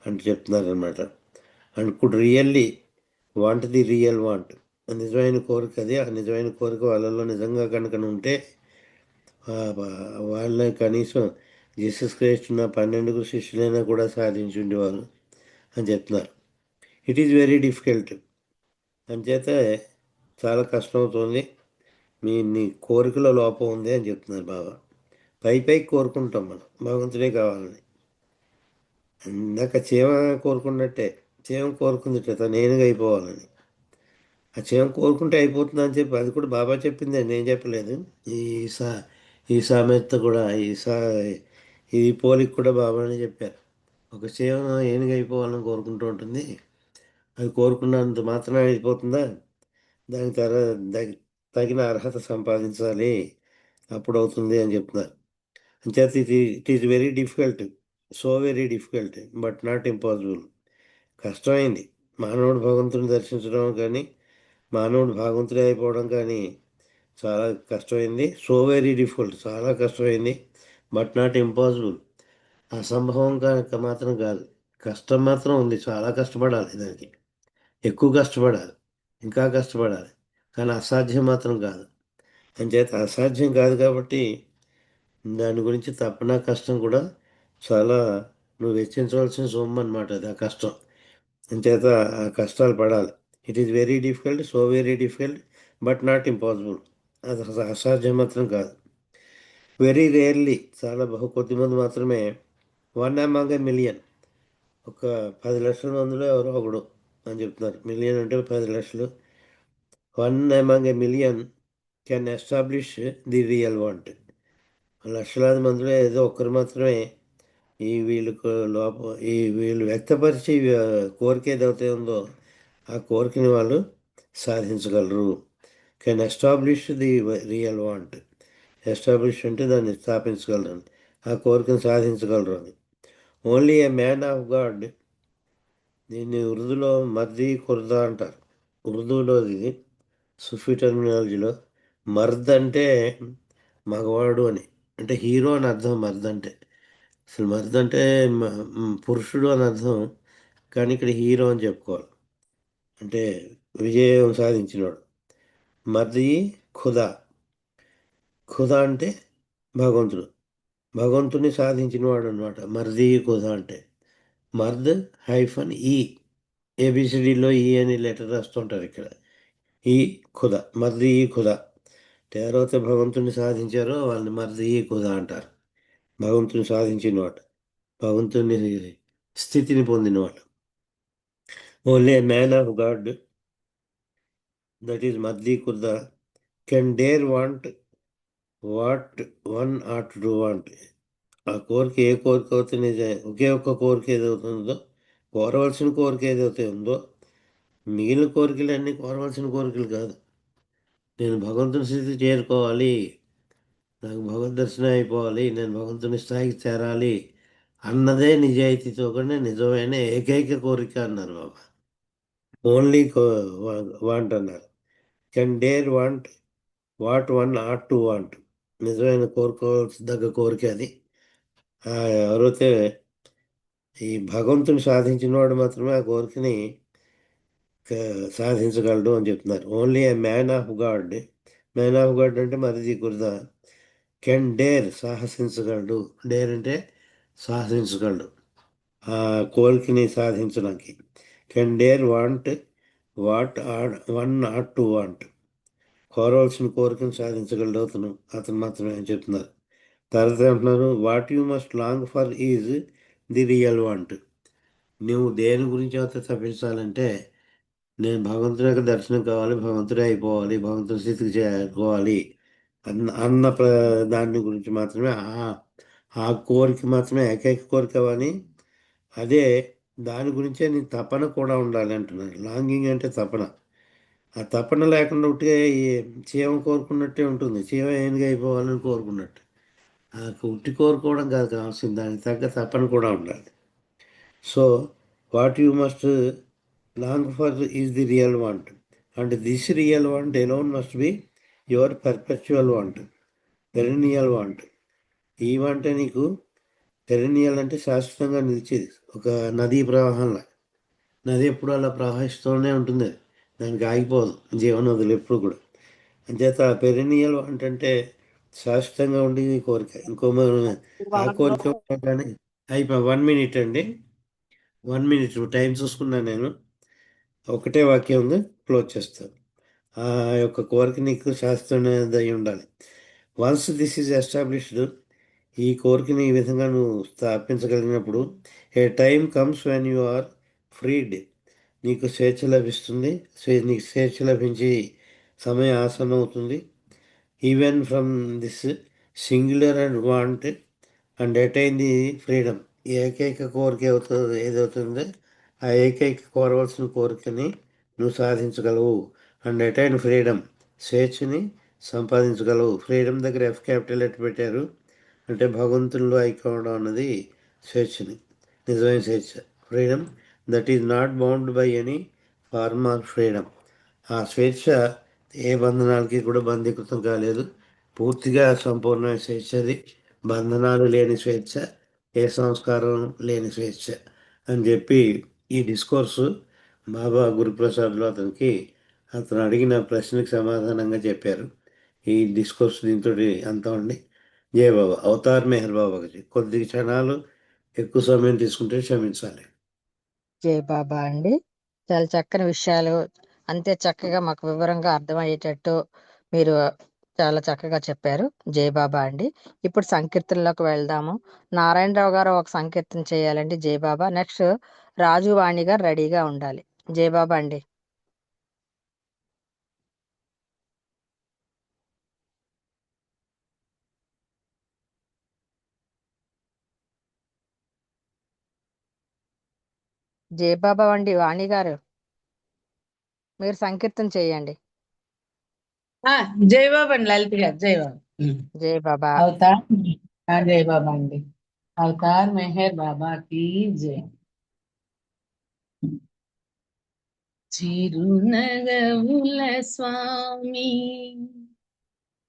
అని చెప్తున్నారనమాట. And could really want the real want. నిజమైన కోరిక అది. ఆ నిజమైన కోరిక వాళ్ళలో నిజంగా కనుక ఉంటే వాళ్ళని కనీసం జీసస్ క్రైస్ట్ ఉన్న 12 శిష్యులైనా కూడా సాధించి ఉండేవారు అని చెప్తున్నారు. It is very difficult. అంచేత చాలా కష్టమవుతుంది. నీ కోరికలో లోపం ఉంది అని చెప్తున్నారు బాబా. పైకి కోరుకుంటాం మనం భగవంతుడే కావాలని. ఇందాక చీమ కోరుకున్నట్టే, చీమ కోరుకుందిట తను నేనుగా అయిపోవాలని. ఆ చీమ కోరుకుంటే అయిపోతుంది అని చెప్పి, అది కూడా బాబా చెప్పిందే, నేను చెప్పలేదు. ఈ సామెత కూడా, ఈ పోలిక కూడా బాబానే చెప్పారు. ఒక చీమ ఏనుగు అయిపోవాలని కోరుకుంటూ ఉంటుంది. అది కోరుకున్నంత మాత్రం అయిపోతుందా? దానికి తగిన అర్హత సంపాదించాలి, అప్పుడు అవుతుంది అని చెప్తున్నారు. అంచేత it is very difficult, so very difficult, but not impossible. కష్టమైంది మానవుడు భగవంతుని దర్శించడం కానీ, మానవుడు భగవంతుడే అయిపోవడం కానీ చాలా కష్టమైంది. సో వెరీ డిఫికల్ట్, చాలా కష్టమైంది, బట్ నాట్ ఇంపాసిబుల్. అసంభవం కనుక మాత్రం కాదు. కష్టం మాత్రం ఉంది, చాలా కష్టపడాలి, దానికి ఎక్కువ కష్టపడాలి, ఇంకా కష్టపడాలి, కానీ అసాధ్యం మాత్రం కాదు. అంచేత అసాధ్యం కాదు కాబట్టి దాని గురించి తప్పన కష్టం కూడా చాలా నువ్వు వెచ్చించవలసిన సొమ్ము అనమాట అది, ఆ కష్టం. అంచేత ఆ కష్టాలు పడాలి. It is very difficult, so very difficult, but not impossible. అది అసాధ్యం మాత్రం కాదు. వెరీ రేర్లీ, చాలా కొద్ది మంది మాత్రమే, 1 among a million, ఒక 10 లక్షల మందిలో ఎవరో ఒకడు అని చెప్తున్నారు. మిలియన్ అంటే 10 లక్షలు. 1 among a million can establish the real want. లక్షలాది మందిలో ఏదో ఒక్కరు మాత్రమే వీళ్ళకు వీళ్ళు వ్యక్తపరిచే కోరిక ఏదైతే ఉందో ఆ కోరికని వాళ్ళు సాధించగలరు. Can establish the real want. Establish అంటే దాన్ని స్థాపించగలరు, ఆ కోరికను సాధించగలరు అని. Only a man of God. దీన్ని ఉర్దూలో మర్ది కుర్దా అంటారు. ఉర్దూలో ఇది సుఫీ టర్మినాలజీలో మర్ద్ అంటే మగవాడు అని, అంటే హీరో అని అర్థం. మర్ద్ అంటే అసలు మర్ద్ అంటే పురుషుడు అని అర్థం, కానీ ఇక్కడ హీరో అని చెప్పుకోవాలి, అంటే విజయం సాధించినవాడు. మర్ది ఖుదా. ఖుదా అంటే భగవంతుడు, భగవంతుని సాధించినవాడు అనమాట మర్ది ఖుదా అంటే. మర్ద్ హైఫన్ ఈ, ఏబిసిడిలో ఈ అని లెటర్ రాస్తుంటారు ఇక్కడ. ఈ ఖుదా, మర్ది ఈ ఖుదా. ఎవరైతే భగవంతుని సాధించారో వాళ్ళని మర్ది ఈ ఖుదా అంటారు. భగవంతుని సాధించినవాడు, భగవంతుని స్థితిని పొందినవాడు. Only a man of God, that is మర్ది ఖుదా, can dare want what one ought to want. ఆ కోరిక ఏ కోరిక అయితే ఒకే ఒక్క కోరిక ఏదవుతుందో, కోరవలసిన కోరిక ఏదైతే ఉందో, మిగిలిన కోరికలన్నీ కోరవలసిన కోరికలు కాదు. నేను భగవంతుని స్థితి చేరుకోవాలి, నాకు భగవద్ దర్శనం అయిపోవాలి, నేను భగవంతుని స్థాయికి చేరాలి అన్నదే నిజాయితీతో కూడా నిజమైన ఏకైక కోరిక అన్నారు బాబా. ఓన్లీ వాంట్ అన్నారు. Can dare want what one ought to want. నిజమైన కోరుకోవాల్సిన కోరిక అది. ఎవరైతే ఈ భగవంతుని సాధించిన వాడు మాత్రమే ఆ కోరికని సాధించగలడు అని చెప్తున్నారు. Only a man of God. Man of God అంటే మరిది కుర్దా. కెన్ డేర్, సాహసించగలడు. డేర్ అంటే సాహసించగలడు ఆ కోరికని సాధించడానికి. Can dare want what one not to want. కోరవలసిన కోరికను సాధించగలడు అతను మాత్రమే అని చెప్తున్నారు. తర్వాత అంటున్నారు, what you must long for is the real want. నువ్వు దేని గురించి అయితే తప్పించాలంటే, నేను భగవంతుని యొక్క దర్శనం కావాలి, భగవంతుడే అయిపోవాలి, భగవంతుని స్థితికి చేరుకోవాలి అన్న దాని గురించి మాత్రమే, ఆ కోరిక మాత్రమే ఏకైక కోరిక అని. అదే దాని గురించే నీ తపన కూడా ఉండాలి అంటున్నారు. లాంగింగ్ అంటే తపన. ఆ తపన లేకుండా ఉంటే చీమ కోరుకున్నట్టే ఉంటుంది. చీమ ఏనుగు అయిపోవాలని కోరుకున్నట్టు. ఆ ఉట్టి కోరుకోవడం కాదు కావాల్సింది, దానికి తగ్గ తపన కూడా ఉండాలి. So what you must long for is the real want, and this real want alone must be your perpetual want, perineal want. ఈ వాంటే నీకు పెరినియల్ అంటే శాశ్వతంగా నిలిచేది. ఒక నదీ ప్రవాహంలా, నది ఎప్పుడు అలా ప్రవహిస్తూనే ఉంటుంది, దానికి ఆగిపోదు జీవనదులు ఎప్పుడు కూడా. అంచేత పెరినియల్ వాంట్ అంటే శాశ్వతంగా ఉండి కోరిక. ఆ కోరిక కానీ అయిపోయి 1 minute అండి, 1 minute టైం చూసుకున్నాను నేను. ఒకటే వాక్యం ఉంది, క్లోజ్ చేస్తాను. ఆ యొక్క కోరిక నీకు శాస్త్రమైనది అయి ఉండాలి. వన్స్ దిస్ ఈజ్ ఎస్టాబ్లిష్డ్, ఈ కోరికని ఈ విధంగా నువ్వు స్థాపించగలిగినప్పుడు, a time comes when you are freed. నీకు స్వేచ్ఛ లభిస్తుంది. నీకు స్వేచ్ఛ లభించి సమయం ఆసనం అవుతుంది. Even from this singular and want and attain the freedom. ఏకైక కోరిక ఏదవుతుందో ఆ ఏకైక కోరవలసిన కోరికని నువ్వు సాధించగలవు. అండ్ అటైన్ ఫ్రీడమ్, స్వేచ్ఛని సంపాదించగలవు. ఫ్రీడమ్ దగ్గర ఎఫ్ క్యాపిటల్ ఎట్ పెట్టారు అంటే భగవంతుల్లో ఐక్యం అవడం అన్నది స్వేచ్ఛని, నిజమైన స్వేచ్ఛ. Freedom that is not bound by any form of freedom. ఆ స్వేచ్ఛ ఏ బంధనాలకి కూడా బంధీకృతం కాలేదు. పూర్తిగా సంపూర్ణమైన స్వేచ్ఛ అది. బంధనాలు లేని స్వేచ్ఛ, ఏ సంస్కారం లేని స్వేచ్ఛ అని చెప్పి ఈ డిస్కోర్సు బాబా గురుప్రసాద్లో అతను అడిగిన ప్రశ్నకి సమాధానంగా చెప్పారు. ఈ డిస్కోర్స్ దీంతో అంతా ఉండి. జయ బాబా. అవతార్ మెహర్ బాబాకి కొద్ది క్షణాలు ఎక్కువ సమయం తీసుకుంటే క్షమించాలి. జై బాబా అండి. చాలా చక్కని విషయాలు, అంతే చక్కగా మాకు వివరంగా అర్థమయ్యేటట్టు మీరు చాలా చక్కగా చెప్పారు. జై బాబా అండి. ఇప్పుడు సంకీర్తనలోకి వెళ్దాము. నారాయణరావు గారు ఒక సంకీర్తన చేయాలండి. జై బాబా. నెక్స్ట్ రాజు వాణి గారు రెడీగా ఉండాలి. జై బాబా అండి. జై బాబా అండి. వాణి గారు మీరు సంకీర్తన చేయండి. జై బాబా అండి లలిత గారు. జై బాబా. జై బాబా. అవతార్ జై బాబా అండి. అవతార్ మెహర్ బాబాకి జై. చిరునగవుల స్వామి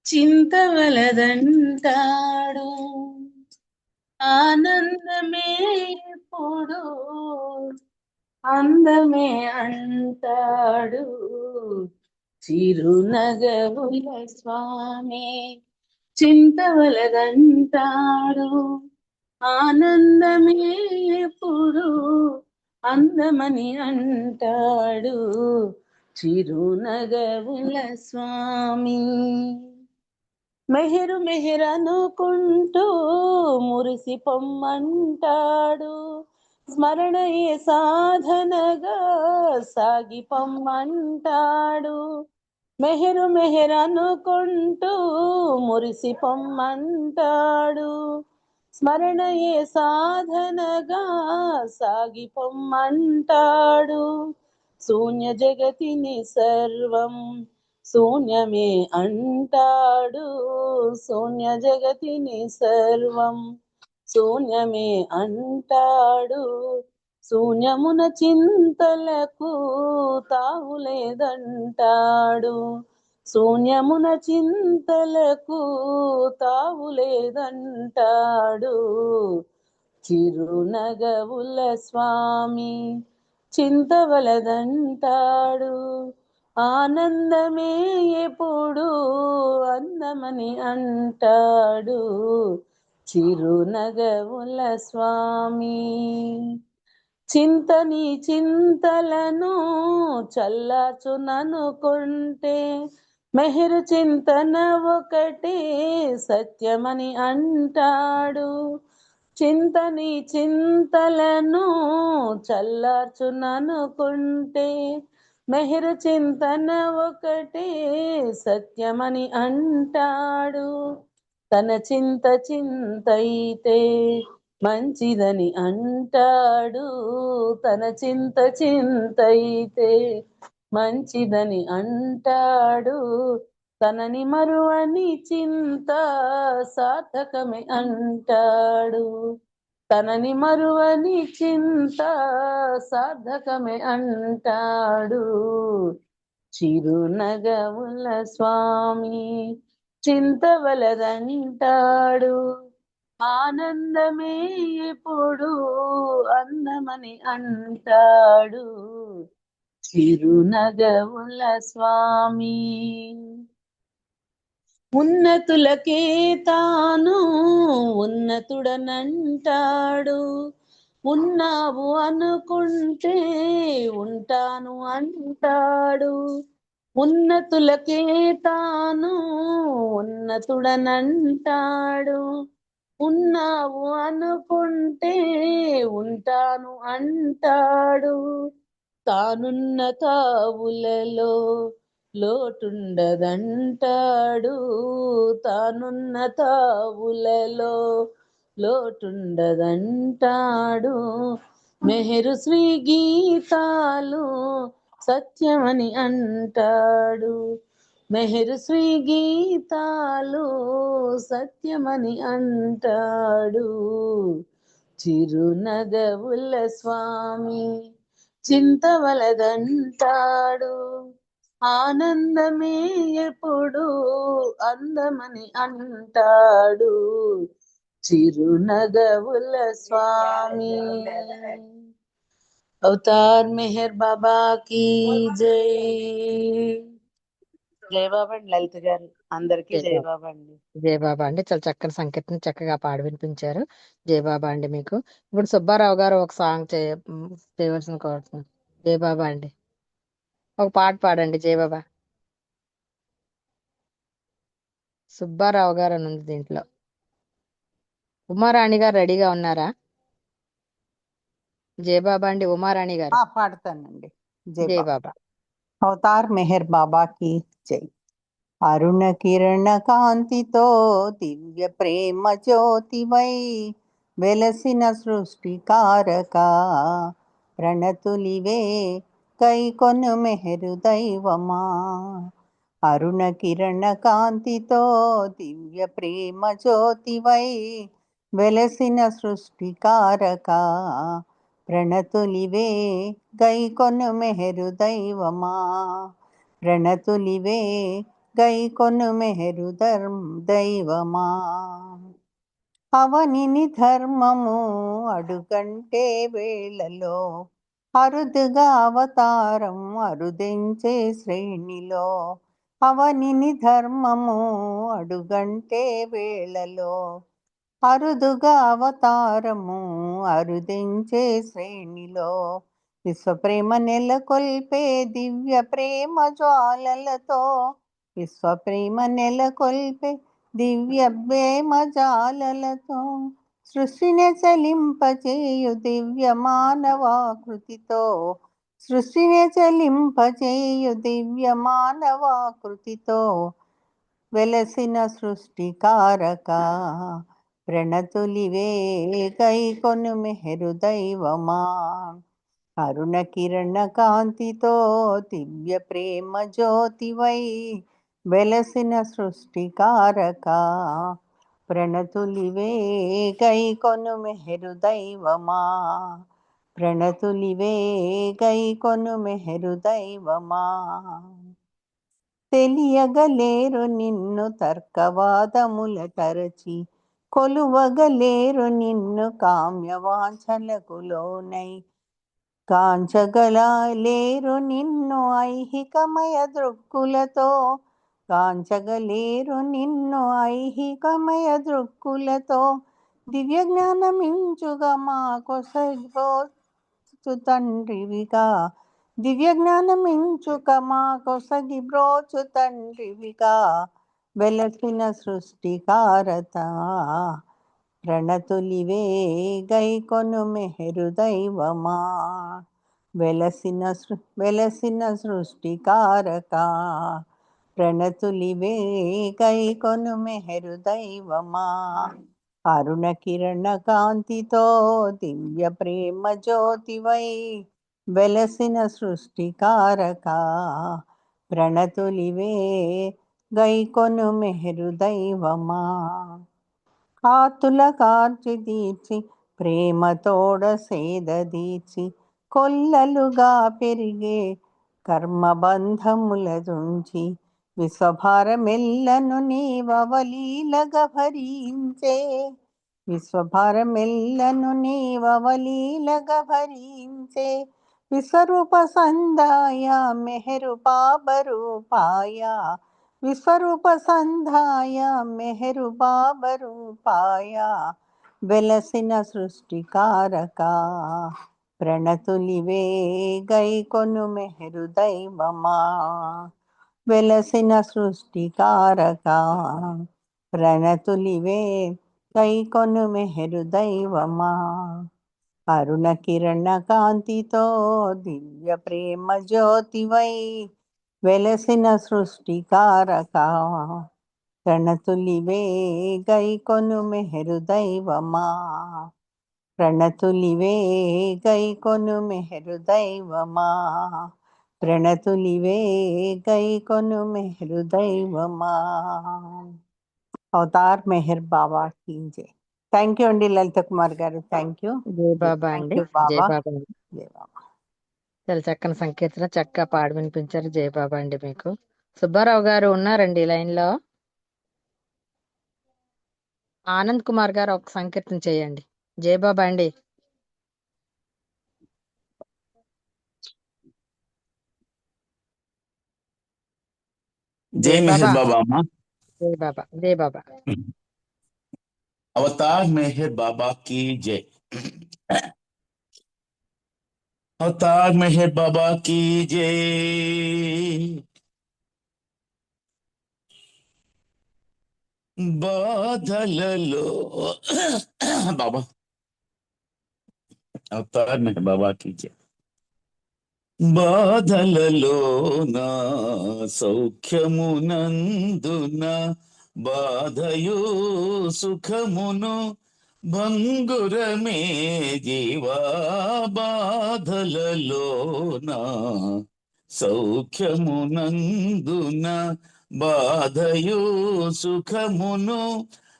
చింతవలదంటాడు, ఆనందమే ఎప్పుడు అందమే అంటాడు. చిరునగవుల స్వామి చింతవలదంటాడు, ఆనందమే ఎప్పుడు అందమని అంటాడు. చిరునగవుల స్వామి మెహరు మెహరనుకుంటూ మురిసి పొమ్మంటాడు, స్మరణయే సాధనగా సాగి పొమ్మంటాడు. మెహరు మెహరనుకుంటూ మురిసి పొమ్మంటాడు, స్మరణయే సాధనగా సాగి పొమ్మంటాడు. శూన్య జగతిని సర్వం శూన్యమే అంటాడు, శూన్య జగతిని సర్వం శూన్యమే అంటాడు. శూన్యమున చింతలకు తావులేదంటాడు, శూన్యమున చింతలకు తావులేదంటాడు. చిరునగవుల స్వామి చింతవలదంటాడు, ఆనందమే ఎప్పుడు అందమని అంటాడు. చిరునగవుల స్వామి చింతని చింతలను చల్లార్చుననుకుంటే మెహరు చింతన ఒకటే సత్యమని అంటాడు. చింతని చింతలను చల్లార్చుననుకుంటే మెహరు చింతన ఒకటే సత్యమని అంటాడు. తన చింత చింతైతే మంచిదని అంటాడు, తన చింత చింతైతే మంచిదని అంటాడు. తనని మరువని చింత సార్థకమే అంటాడు, తనని మరువని చింత సార్థకమే అంటాడు. చిరునగవుల స్వామి చింతవలదంటాడు, ఆనందమే ఎప్పుడు అందమని అంటాడు. చిరునగవుల స్వామి ఉన్నతులకే తాను ఉన్నతుడనంటాడు, ఉన్నావు అనుకుంటే ఉంటాను అంటాడు. ఉన్నతులకే తాను ఉన్నతుడనంటాడు, ఉన్నావు అనుకుంటే ఉంటాను అంటాడు. తానున్న తావులలో లోటుండదంటాడు, తానున్న తావులలో లోటుండదంటాడు. మెహరు శ్రీ గీతాలు సత్యమని అంటాడు, మెహరు శ్రీ గీతాలు సత్యమని అంటాడు. చిరునగవుల స్వామి చింతవలదంటాడు, ఆనందమే ఎప్పుడు అందమని అంటాడు. చిరునగవుల స్వామి అవతార్ మెహర్ బాబా కీ జై. జై బాబా అండి లలిత గారు. అందరికీ జై జై బాబా. బాబా అండి. జై బాబా అండి. చాలా చక్కని సంకీర్తన చక్కగా పాడి వినిపించారు. జై బాబా అండి మీకు. ఇప్పుడు సుబ్బారావు గారు ఒక సాంగ్ చేయవలసిన కోరుతున్నాను. జై బాబా అండి. ఒక పాట పాడండి. జై బాబా. సుబ్బారావు గారు అని ఉంది దీంట్లో. ఉమారాణి గారు రెడీగా ఉన్నారా? జయబాబా అండి. ఉమారాణి గారు. పాడతానండి. జై జై బాబా. బాబా. అవతార్ మెహర్ బాబాకి జై. అరుణ కిరణ కాంతితో దివ్య ప్రేమ జ్యోతివై వెలసిన సృష్టికారక ప్రణతులివే కైకొను మెహరు దైవమా. అరుణ కిరణ కాంతితో దివ్య ప్రేమ జ్యోతివై వెలసిన సృష్టికారక ప్రణతులివే గైకొను మెహరు దైవమా. ప్రణతులివే గైకొను మెహరు దైవమా. అవనిని ధర్మము అడుగంటే వేళలో అరుదుగా అవతారం అరుదించే శ్రేణిలో. అవనిని ధర్మము అడుగంటే వేళలో అరుదుగా అవతారము అరుదించే శ్రేణిలో. విశ్వప్రేమ నెలకొల్పే దివ్య ప్రేమ జ్వాలలతో విశ్వప్రేమ నెలకొల్పే దివ్య ప్రేమ జాలలతో సృష్టిని చలింపచేయు దివ్య మానవాకృతితో సృష్టిని చలింపచేయు దివ్య మానవాకృతితో వెలసిన సృష్టికారక ప్రణతులివే కైకొను మెహరు దైవమా. అరుణ కిరణ కాంతితో దివ్య ప్రేమ జ్యోతివై వెలసిన సృష్టికారక ప్రణతులివే కైకొను మెహరు దైవమా. ప్రణతులివే కైకొను మెహరు దైవమా. తెలియగలేరు నిన్ను తర్కవాదముల తరచి కొలువగలేరు నిన్ను కామ్యవాంఛలకు లోనై కాంచగలేరు నిన్ను ఐహికమయ దృక్కులతో కాంచగలేరు నిన్ను ఐహికమయ దృక్కులతో. దివ్య జ్ఞానమించుగా మా కొసగోచు తండ్రివిగా దివ్య జ్ఞానమించుక మా కొసగి బ్రోచు తండ్రివిగా వెలసిన సృష్టికారత ప్రణతులివే గైకొను మెహరు దైవమా. వెలసిన సృష్టికారక ప్రణతులివే గైకొను మెహరు దైవమా. అరుణ కిరణ కాంతితో దివ్య ప్రేమ జ్యోతివై వెలసిన సృష్టికారక ప్రణతులివే గైకొను మెహరు దైవమా. కాతుల కార్చి తీర్చి ప్రేమతోడ సేద తీర్చి కొల్లలుగా పెరిగే కర్మబంధముల దుంచి విశ్వభారమెల్లను నీవవలీలగా భరించే విశ్వభారమెల్లను నీవవలీలగా భరించే. విశ్వరూప సందాయ మెహరు బాబరూపాయ విశ్వరూప సంధాయ మెహరు బాబరూపాయ వెలసిన సృష్టికారక ప్రణతులివే గైకొను మెహరు దైవమా. వెలసిన సృష్టికారక ప్రణతులివే గైకొను మెహరు దైవమా. అరుణ కిరణ కాంతితో దివ్య ప్రేమ జ్యోతివై వెలసిన సృష్టికారక ప్రణతులివే గైకొను మెహరు దైవమా. ప్రణతులివే గైకొను మెహరు దైవమా. ప్రణతులివే గైకొను మెహరు దైవమా. అవతార్ మెహర్ బాబా కీ జై. థ్యాంక్ యూ అండి లలిత కుమార్ గారు. Thank you. జై బాబా థ్యాంక్ అండి. యూ జై బాబా. బాబా అండి. జై బాబా. చాలా చక్కని సంకీర్తన చక్కగా పాడి వినిపించారు. జై బాబా అండి మీకు. సుబ్బారావు గారు ఉన్నారండి లైన్ లో. ఆనంద్ కుమార్ గారు ఒక సంకీర్తన చేయండి. జై బాబా అండి. जय मेहर बाबा अम्मा। జై బాబా. జై బాబా. अवतार मेहर बाबा की जय। अवतार मेहर बाबा की जय। బాధలలో బాబా అవతార్ మెహర్ బాబా की जय బాధలలో నా సౌఖ్యమునందున బాధయు సుఖమును భంగురమే జీవా బాధలలో నా సౌఖ్యమునందున బాధయు సుఖమును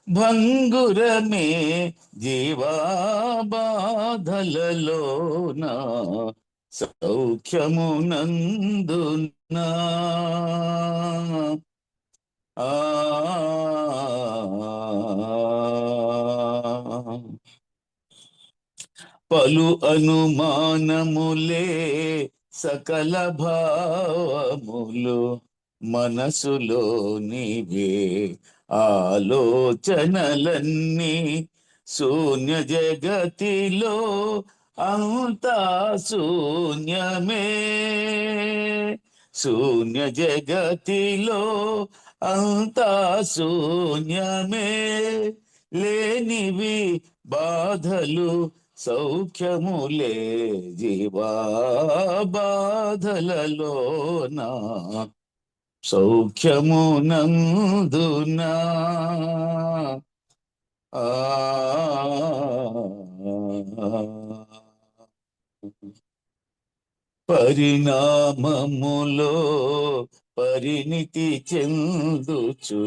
భంగురమే జీవా బాధలలోన సౌఖ్యమునందున ఆ పలు అనుమానములే సకల భావములు మనసులో నీవే ఆలోచనలన్నీ శూన్య జగతిలో అంతా శూన్యమే శూన్య జగతిలో అంతా శూన్యమే లేనివి బాధలు సౌఖ్యములే జీవా బాధలలోనా సౌఖ్యమునందునా ఆ పరిణామములో పరిణితి చెందుచు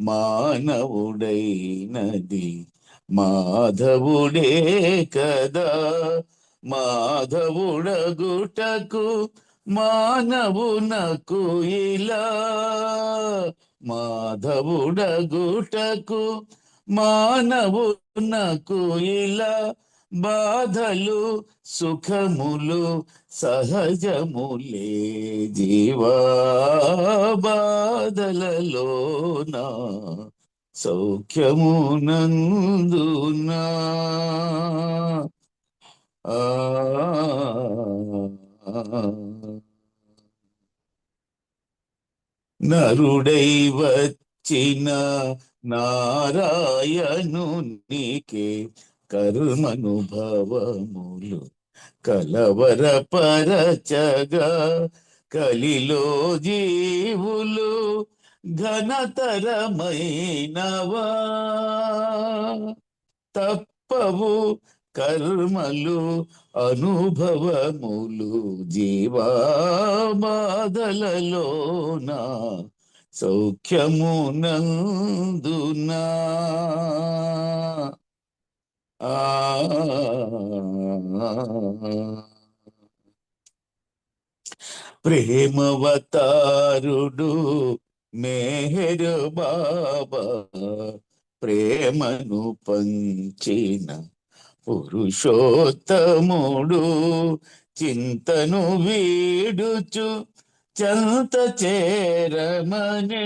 మానవుడైనది మాధవుడే కదా మాధవుడగుటకు మానవునకు ఇలా మాధవుడగుటకు మానవునకు ఇలా బాధలు సుఖములు సహజములే జీవా బాధలలోనా సౌఖ్యమునందునా ఆ నరుడై వచ్చిన నారాయణునికే కర్మనుభవములు కలవరపరచగా కలిలో జీవులు ఘనతరమైనవా తప్పవు కర్మలు అనుభవములు జీవా బాధలలోనా సౌఖ్యమునందునా ఆ ప్రేమవతారుడు మెహర్ బాబా ప్రేమను పంచిన పురుషోత్తముడు చింతను వీడుచు చంత చేరమనే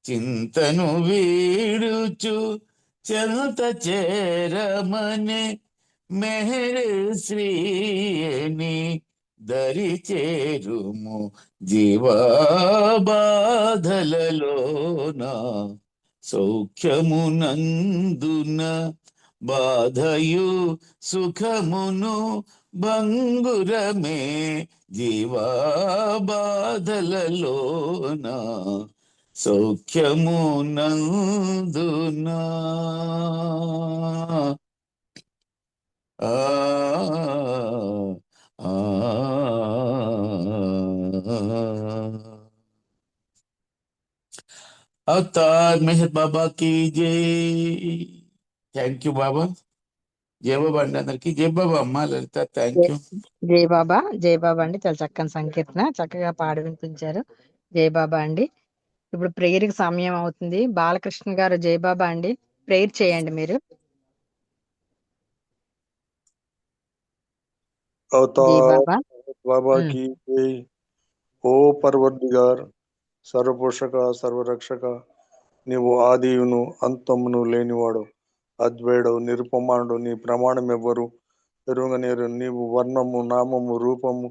చింతను వీడుచు చంత చేరమనే మెహర్ శ్రీని దరి చేరుము జీవా బాధలలోనా సౌఖ్యమునందున బాధయు సుఖమును భంగురమే జీవా బాధలలోనా సౌఖ్యమునందునా ఆ ఆ అవతార్ మెహర్ బాబా की जय థ్యాంక్ యూ బాబా జయ బాబా అండి అందరికి జయ బాబా అమ్మ లలిత థ్యాంక్ యూ జై బాబా అండి చాలా చక్కని సంకీర్తన చక్కగా పాడి వినిపించారు. జై బాబా అండి. ఇప్పుడు ప్రేయర్ కి సమయం అవుతుంది. బాలకృష్ణ గారు జై బాబా అండి ప్రేయర్ చేయండి మీరు. జై अवतार బాబా. बाबा ఉమ్. की जय। ఓ పర్వదిగార్ సర్వపోషక సర్వరక్షక నీవు ఆదియును అంతమును లేనివాడు అద్వైడు నిరుపమానుడు నీ ప్రమాణం ఎవ్వరు ఎరుగనేరు నీవు వర్ణము నామము రూపము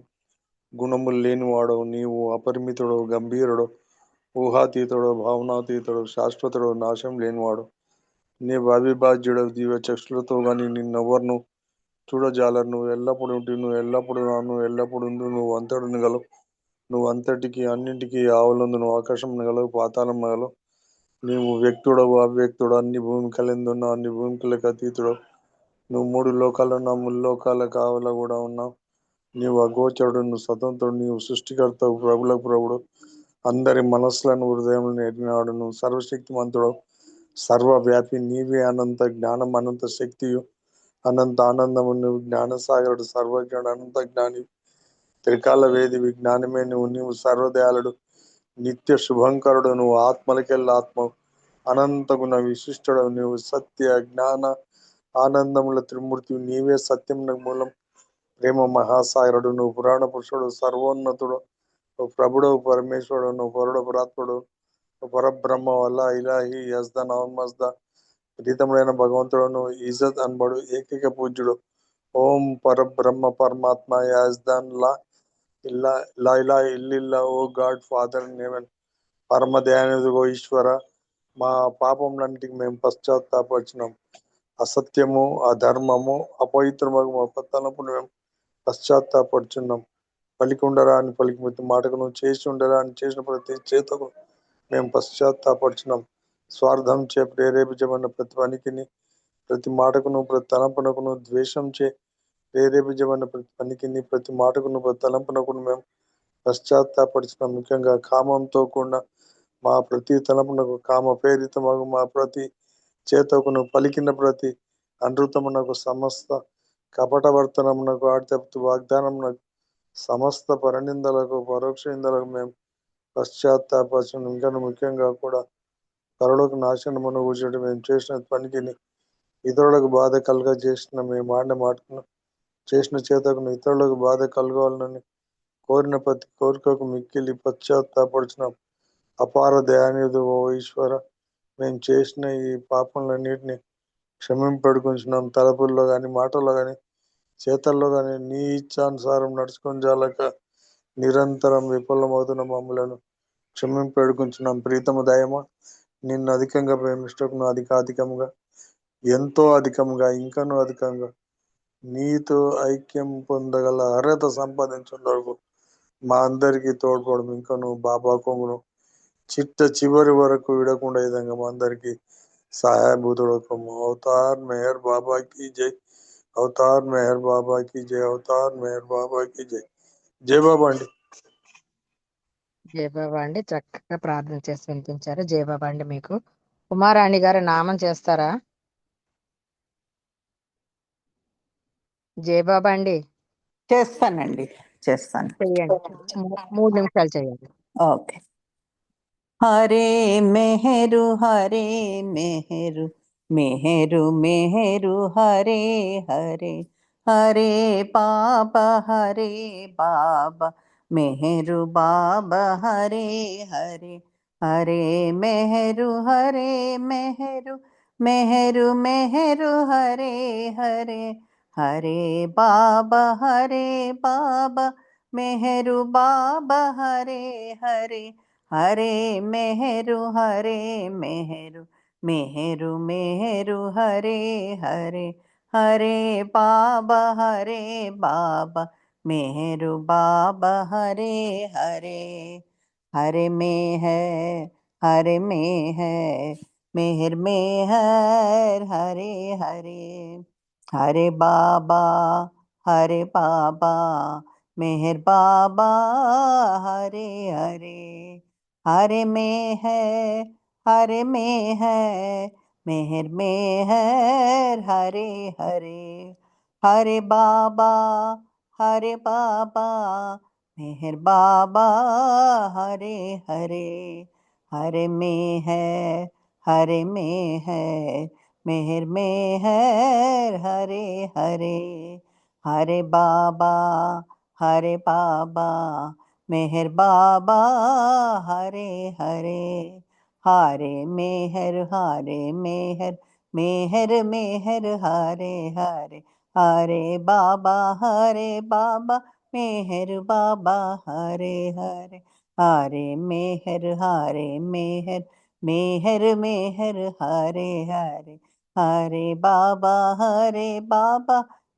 గుణములు లేనివాడు నీవు అపరిమితుడు గంభీరుడు ఊహాతీతుడు, భావనాతీతుడు, శాశ్వతుడు, నాశం లేనివాడు, నీవు అవిభాజ్యుడు, దివ్య చక్షులతో కానీ నిన్నెవ్వరును చూడజాలరు. నువ్వు ఎల్లప్పుడు ఉంటివి, నువ్వు ఎల్లప్పుడు నువ్వు ఎల్లప్పుడు నువ్వు అంతటి గలవు, నువ్వు అంతటికి అన్నింటికి ఆవులందు, నువ్వు ఆకాశం గలవు, పాతాళం గలవు. నీవు వ్యక్తుడవు, అవ్యక్తుడు, అన్ని భూమికలందున్నావు, అన్ని భూమికలకు అతీతుడు. నువ్వు మూడు లోకాలు, నా ముల్లోకాల కావల కూడా ఉన్నావు. నీవు అగోచరుడు, నువ్వు స్వతంత్రుడు, నీవు సృష్టికర్తవు, ప్రభులకు ప్రభుడు, అందరి మనస్సులను హృదయంలో ఎరిగినాడు. నువ్వు సర్వశక్తిమంతుడు, సర్వవ్యాపి, నీవే అనంత జ్ఞానం, అనంత శక్తియు, అనంత ఆనందము. నువ్వు జ్ఞానసాగరుడు, సర్వజ్ఞుడు, అనంత జ్ఞాని, త్రికాల వేది, విజ్ఞానమే నువ్వు. నీవు సర్వదయాళుడు, నిత్య శుభంకరుడు, నువ్వు ఆత్మలకెళ్ళ ఆత్మ, అనంత గుణ విశిష్టుడు. నీవు సత్య జ్ఞాన ఆనందముల త్రిమూర్తి, నీవే సత్యమునకు మూలం, ప్రేమ మహాసాగరుడు. నువ్వు పురాణ పురుషుడు, సర్వోన్నతుడు, నువ్వు ప్రభుడవు, పరమేశ్వరుడు, నువ్వు పరుడు, పరాత్ముడు, పరబ్రహ్మ వల్ల ఇలాహి యజ్ద నవమజ్ద, ప్రీతముడైన భగవంతుడు, నువ్వు ఇజత్ అనబడు, ఏకైక పూజ్యుడు. ఓం పరబ్రహ్మ పరమాత్మ యాజ్దాన్ లా ఇల్లా లా ఇలా ఇల్లిల్లా, ఓ గాడ్ ఫాదర్ ఇన్ హెవెన్, పరమ దయానిధిగో ఈశ్వర, మా పాపములన్నిటికి మేము పశ్చాత్తాపరిచినాం. అసత్యము, అధర్మము, అపవిత్రమగు మా తలపును మేము పశ్చాత్తాపడుచున్నాం. పలికి ఉండరా అని పలికి మాటకును, చేసి ఉండరా అని చేసిన ప్రతి చేతకు మేము పశ్చాత్తాపడుచున్నాం. స్వార్థం చే ప్రేరేపించబడిన ప్రతి పనికిని, ప్రతి మాటకును, ప్రతి తలంపునకును, ద్వేషం చే ప్రేరేపించబడిన ప్రతి పనికిని, ప్రతి మాటకును, ప్రతి తలంపునకును మేము పశ్చాత్తాపడుచున్నాం. ముఖ్యంగా కామంతో కూడిన మా ప్రతి తలంపునకు, కామ ప్రేరితమగు మా ప్రతి చేతకును, పలికిన ప్రతి అనృతమునకు, సమస్త కపటవర్తనమునకు, ఆడితప్పు వాగ్దానమునకు, సమస్త పరనిందలకు, పరోక్ష నిందలకు మేము పశ్చాత్తాపడుచున్నాం. ఇంకా ముఖ్యంగా కూడా పరులకు నాశనమును కూర్చోటి మేము చేసిన పనికి, ఇతరులకు బాధ కలుగ చేసిన మేము ఆడిన మాటను, చేసిన చేతకును, ఇతరులకు బాధ కలగాలని కోరిన ప్రతి కోరికకు మిక్కిలి పశ్చాత్తాపడుచున్నాం. అపార దయానిధి ఓ ఈశ్వర, మేము చేసిన ఈ పాపములన్నిటిని క్షమింపడుకుంటున్నాం. తలపుల్లో కానీ, మాటల్లో కానీ, చేతల్లో కానీ నీ ఇచ్చానుసారం నడుచుకొని జాలక నిరంతరం విఫలమవుతున్న మమ్మలను క్షమింపడుకుంటున్నాం. ప్రీతము దయమా, నిన్ను అధికంగా ప్రేమిష్టకును, అధికముగా, ఎంతో అధికంగా, ఇంకనూ అధికంగా నీతో ఐక్యం పొందగల అర్హత సంపాదించిన వరకు మా అందరికీ తోడ్పడము. ఇంకను బాబా కొంగును చిట్ట చివరి వరకు విడకుండా విధంగా మా అందరికీ సహాయభూతుడకము. అవతార్ మెహర్ బాబా की जय, అవతార్ మెహర్ బాబా की जय, అవతార్ మెహర్ బాబా की जय. జై బాబా అండి. జయ బాబా అండి, చక్కగా ప్రార్థన చేసి వినిపించారు. జయ బాబా అండి. మీకు ఉమారాణి గారు నామం చేస్తారా? జయ బాబా అండి. చేస్తానండి, చేస్తాను. చెయ్యండి, 3 నిమిషాలు చేయండి. ఓకే. హరే మెహరు, హరే మెహరు, మెహరు మెహరు హరే హరే, హరే బాబా, హరే బాబా, మెహరు బాబా, హరే హరే, హరే మెహరు, హరే మెహరు, మెహరు మెహరు హరే హరే, హరే బాబా, హరే బాబా, మెహరు బాబా, హరే హరే, హరే మెహరు, హరే మెహరు, మెహరు మెహరు హరే హరే, హరే బాబా, హరే బాబా, మెహరు బాబా, హరే హరే, హరే మెహర్, హరే మెహర్, మెహర్ మెహర్ హరే హరే, హరే బాబా, హరే బాబా, మెహర్ బాబా, హరే హరే, హరే మెహర్, హరే మెహర్, మెహర్ మెహర్ హరే హరే, హరే బాబా, హరే బాబా, మెహర్ బాబా, హరే హరే, హరే మెహర్, హరే మెహర్, మెహర్ మెహర్ హరే హరే, హరే బాబా, హరే బాబా, మెహర్ బాబా, హరే హరే, హరే మెహర్, హరే మెహర్, మెహర్ మెహర్ హరే హరే, హరే బాబా, హరే బాబా, మెహర్ బాబా, హరే హరే, हरे मेहर हरे मेहर मेहर मेहर हरे हरे हरे बाबा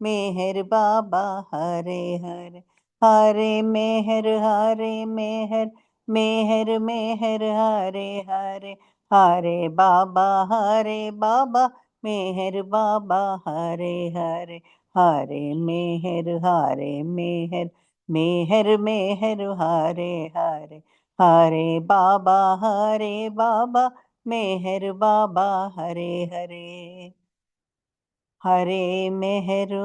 मेहर बाबा हरे हरे हरे मेहर मेहर मेहर हरे हरे हरे बाबा मेहर बाबा हरे हरे हरे मेहर मेहर मेहर मेहर हरे हरे हरे बाबा मेहर बाबा हरे हरे हरे मेहरु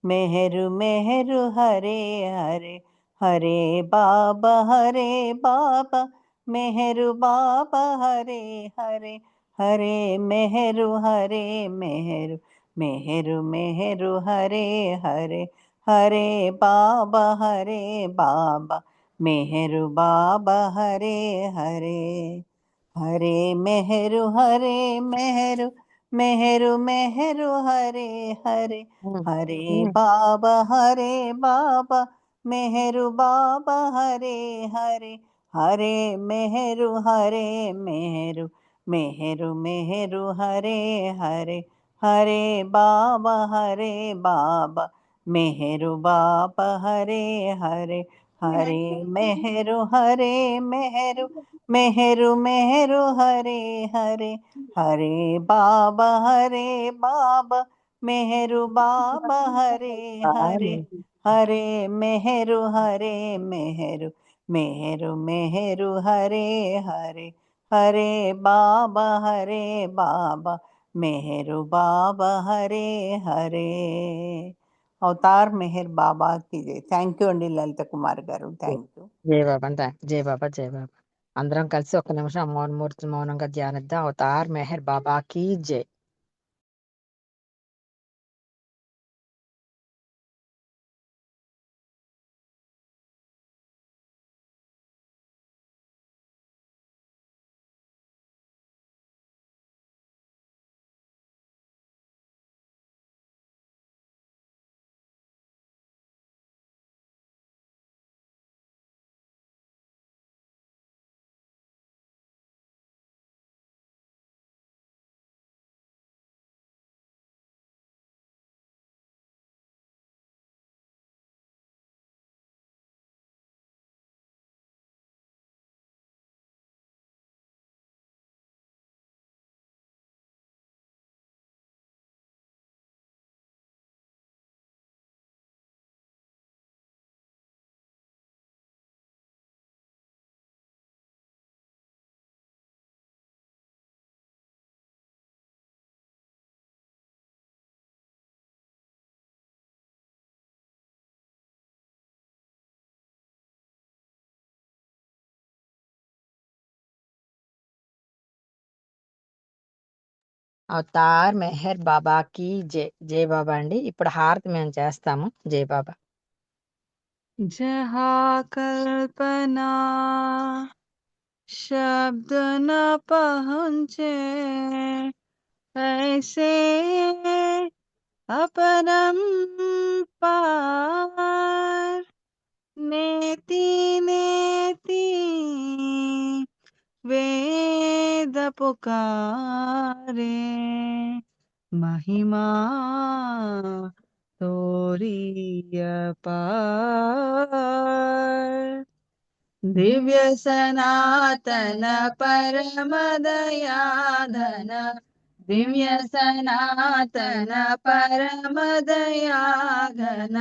मेहरु मेहरु हरे हरे हरे बाबा मेहरु बाबा हरे हरे हरे मेहरु मेहरु हरे हरे हरे बाबा मेहरु बाबा हरे हरे हरे मेहरु मेहरु हरे हरे हरे बाबा मेहरु बाबा हरे हरे हरे मेहरु मेहरु हरे हरे हरे बाबा मेहरु बाबा हरे हरे हरे मेहरु मेहरु हरे हरे हरे बाबा मेहरु बाबा हरे हरे हरे मेहरु मेहरु हरे हरे हरे बाबा मेहरु बाबा हरे हरे अवतार मेहर बाबा की जय థ్యాంక్ యూ అండి లలిత కుమార్ గారు థ్యాంక్ యూ జై బాబా జై బాబా జై బాబా. అందరం కలిసి ఒక నిమిషం మౌనంగా ధ్యానిద్దాం. అవతార్ మెహర్ బాబా కీ జై. అవతార్ మెహర్ బాబా కీ జై. జై బాబా అండి. ఇప్పుడు హారతి మేము చేస్తాము. జై బాబా. जहाँ कल्पना शब्द न पहुँचे ऐसे अपरम पार नेति नेति वेद पुकारे महिमा तोरी अपार दिव्य सनातन परम दयाधन दिव्य सनातन परम दयाघन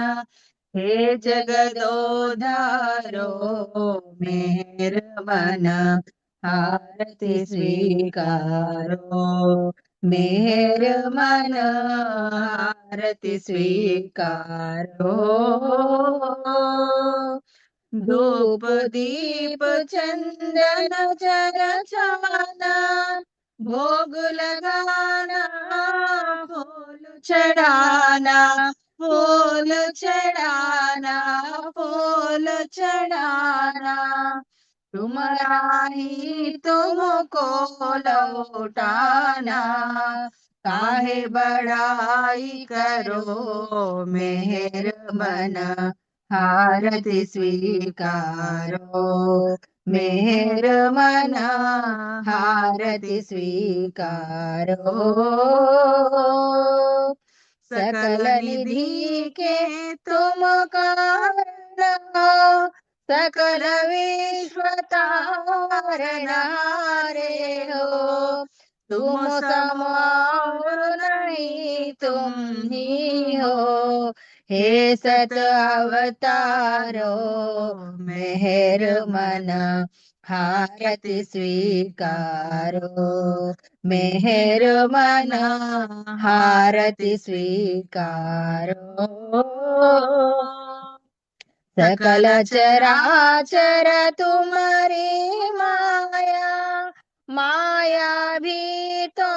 हे जगदोधारो मेहर मन आरती स्वीकारो मेहर मन आरती स्वीकारो धूप दीप चंदन चरचाना भोग लगाना फूल चढ़ाना फूल चढ़ाना फूल चढ़ाना तुम्हारा ही तुमको लौटाना काहे बड़ाई करो मेहर मन హారతి స్వీకారో మెహర్ మనా హారతి స్వీకారో सकल निधि के तुम कारण सकल विश्व तारनारे हो तुम समार नहीं तुम ही हो हे सत अवतारो मेहर मना हारति स्वीकारो मेहर मना हारति स्वीकारो सकल चराचर तुम्हारी माया माया भी तो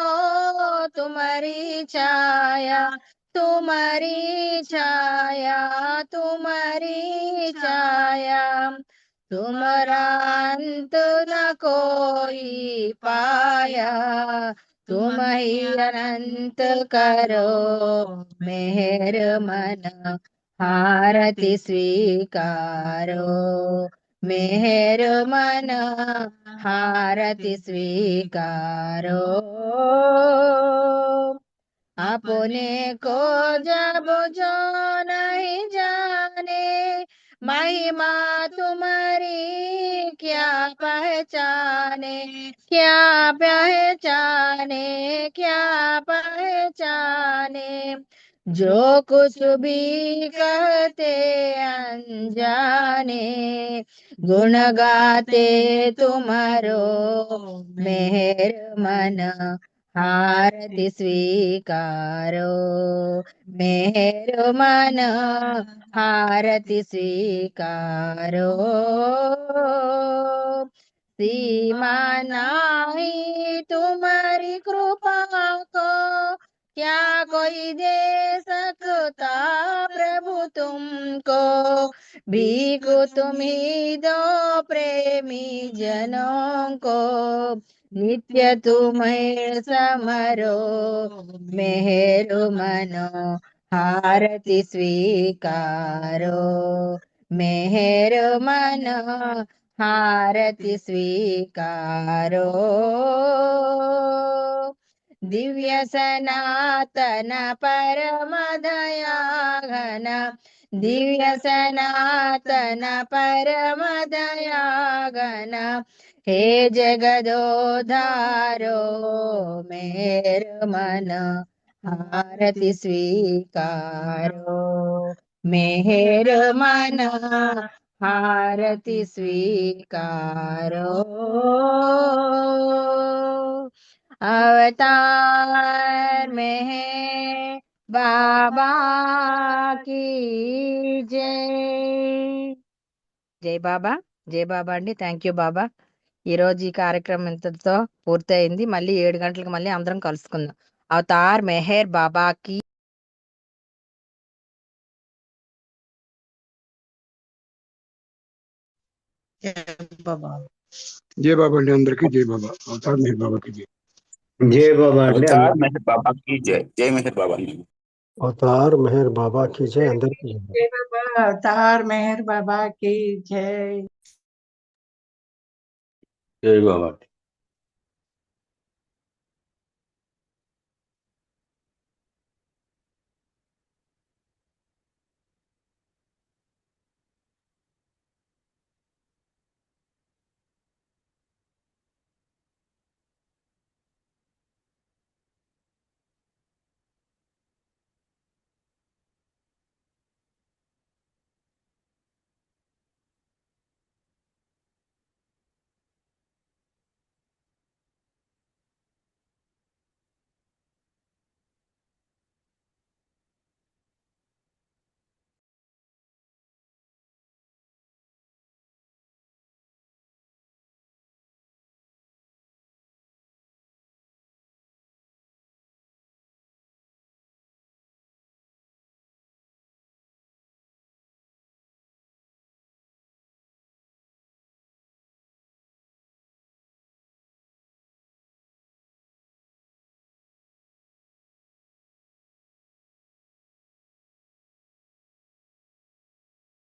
तुम्हारी छाया तुम्हारी छाया तुम्हारी छाया तुम्हारा अंत न कोई पाया तुम ही अनंत करो मेहर मना हारति स्वीकारो मेहर मना हारति स्वीकारो अपने को जब जो नहीं जाने महिमा तुम्हारी क्या पहचाने क्या पहचाने क्या पहचाने जो कुछ भी कहते अनजाने गुण गाते तुम्हारो मेहर मना हारति स्वीकारो मेहर मना हारति स्वीकारो सीमा नाही तुम्हारी कृपा को क्या कोई दे सकता प्रभु तुमको भीख तुम ही दो प्रेमी जनों को नित्य तुम्हें समरो मेहर मनो हारति स्वीकारो मेहर मनो हारति स्वीकारो दिव्य सनातन परम दया घन दिव्य सनातन परम दया घन हे जगदोधारो मेहर मना हारति स्वीकारो मेहर मना हारति स्वीकारो अवतार में है बाबा की जय జై బాబా జై బాబా అండి థ్యాంక్ యూ బాబా ఈ రోజు ఈ కార్యక్రమం ఇంతటితో పూర్తయింది మళ్ళీ 7 గంటలకు మళ్ళీ అందరం కలుసుకుందాం అవతార్ మెహర్ బాబాకి బాబా జై బాబా అండి అందరికీ జై బాబా అవతార్ మెహర్ బాబాకి జై జై బాబా అండి अवतार मेहर बाबा की जय जय मेहर बाबा अवतार मेहर बाबा की जय अंदर की जय जय बाबा अवतार मेहर बाबा की जय జై బాబా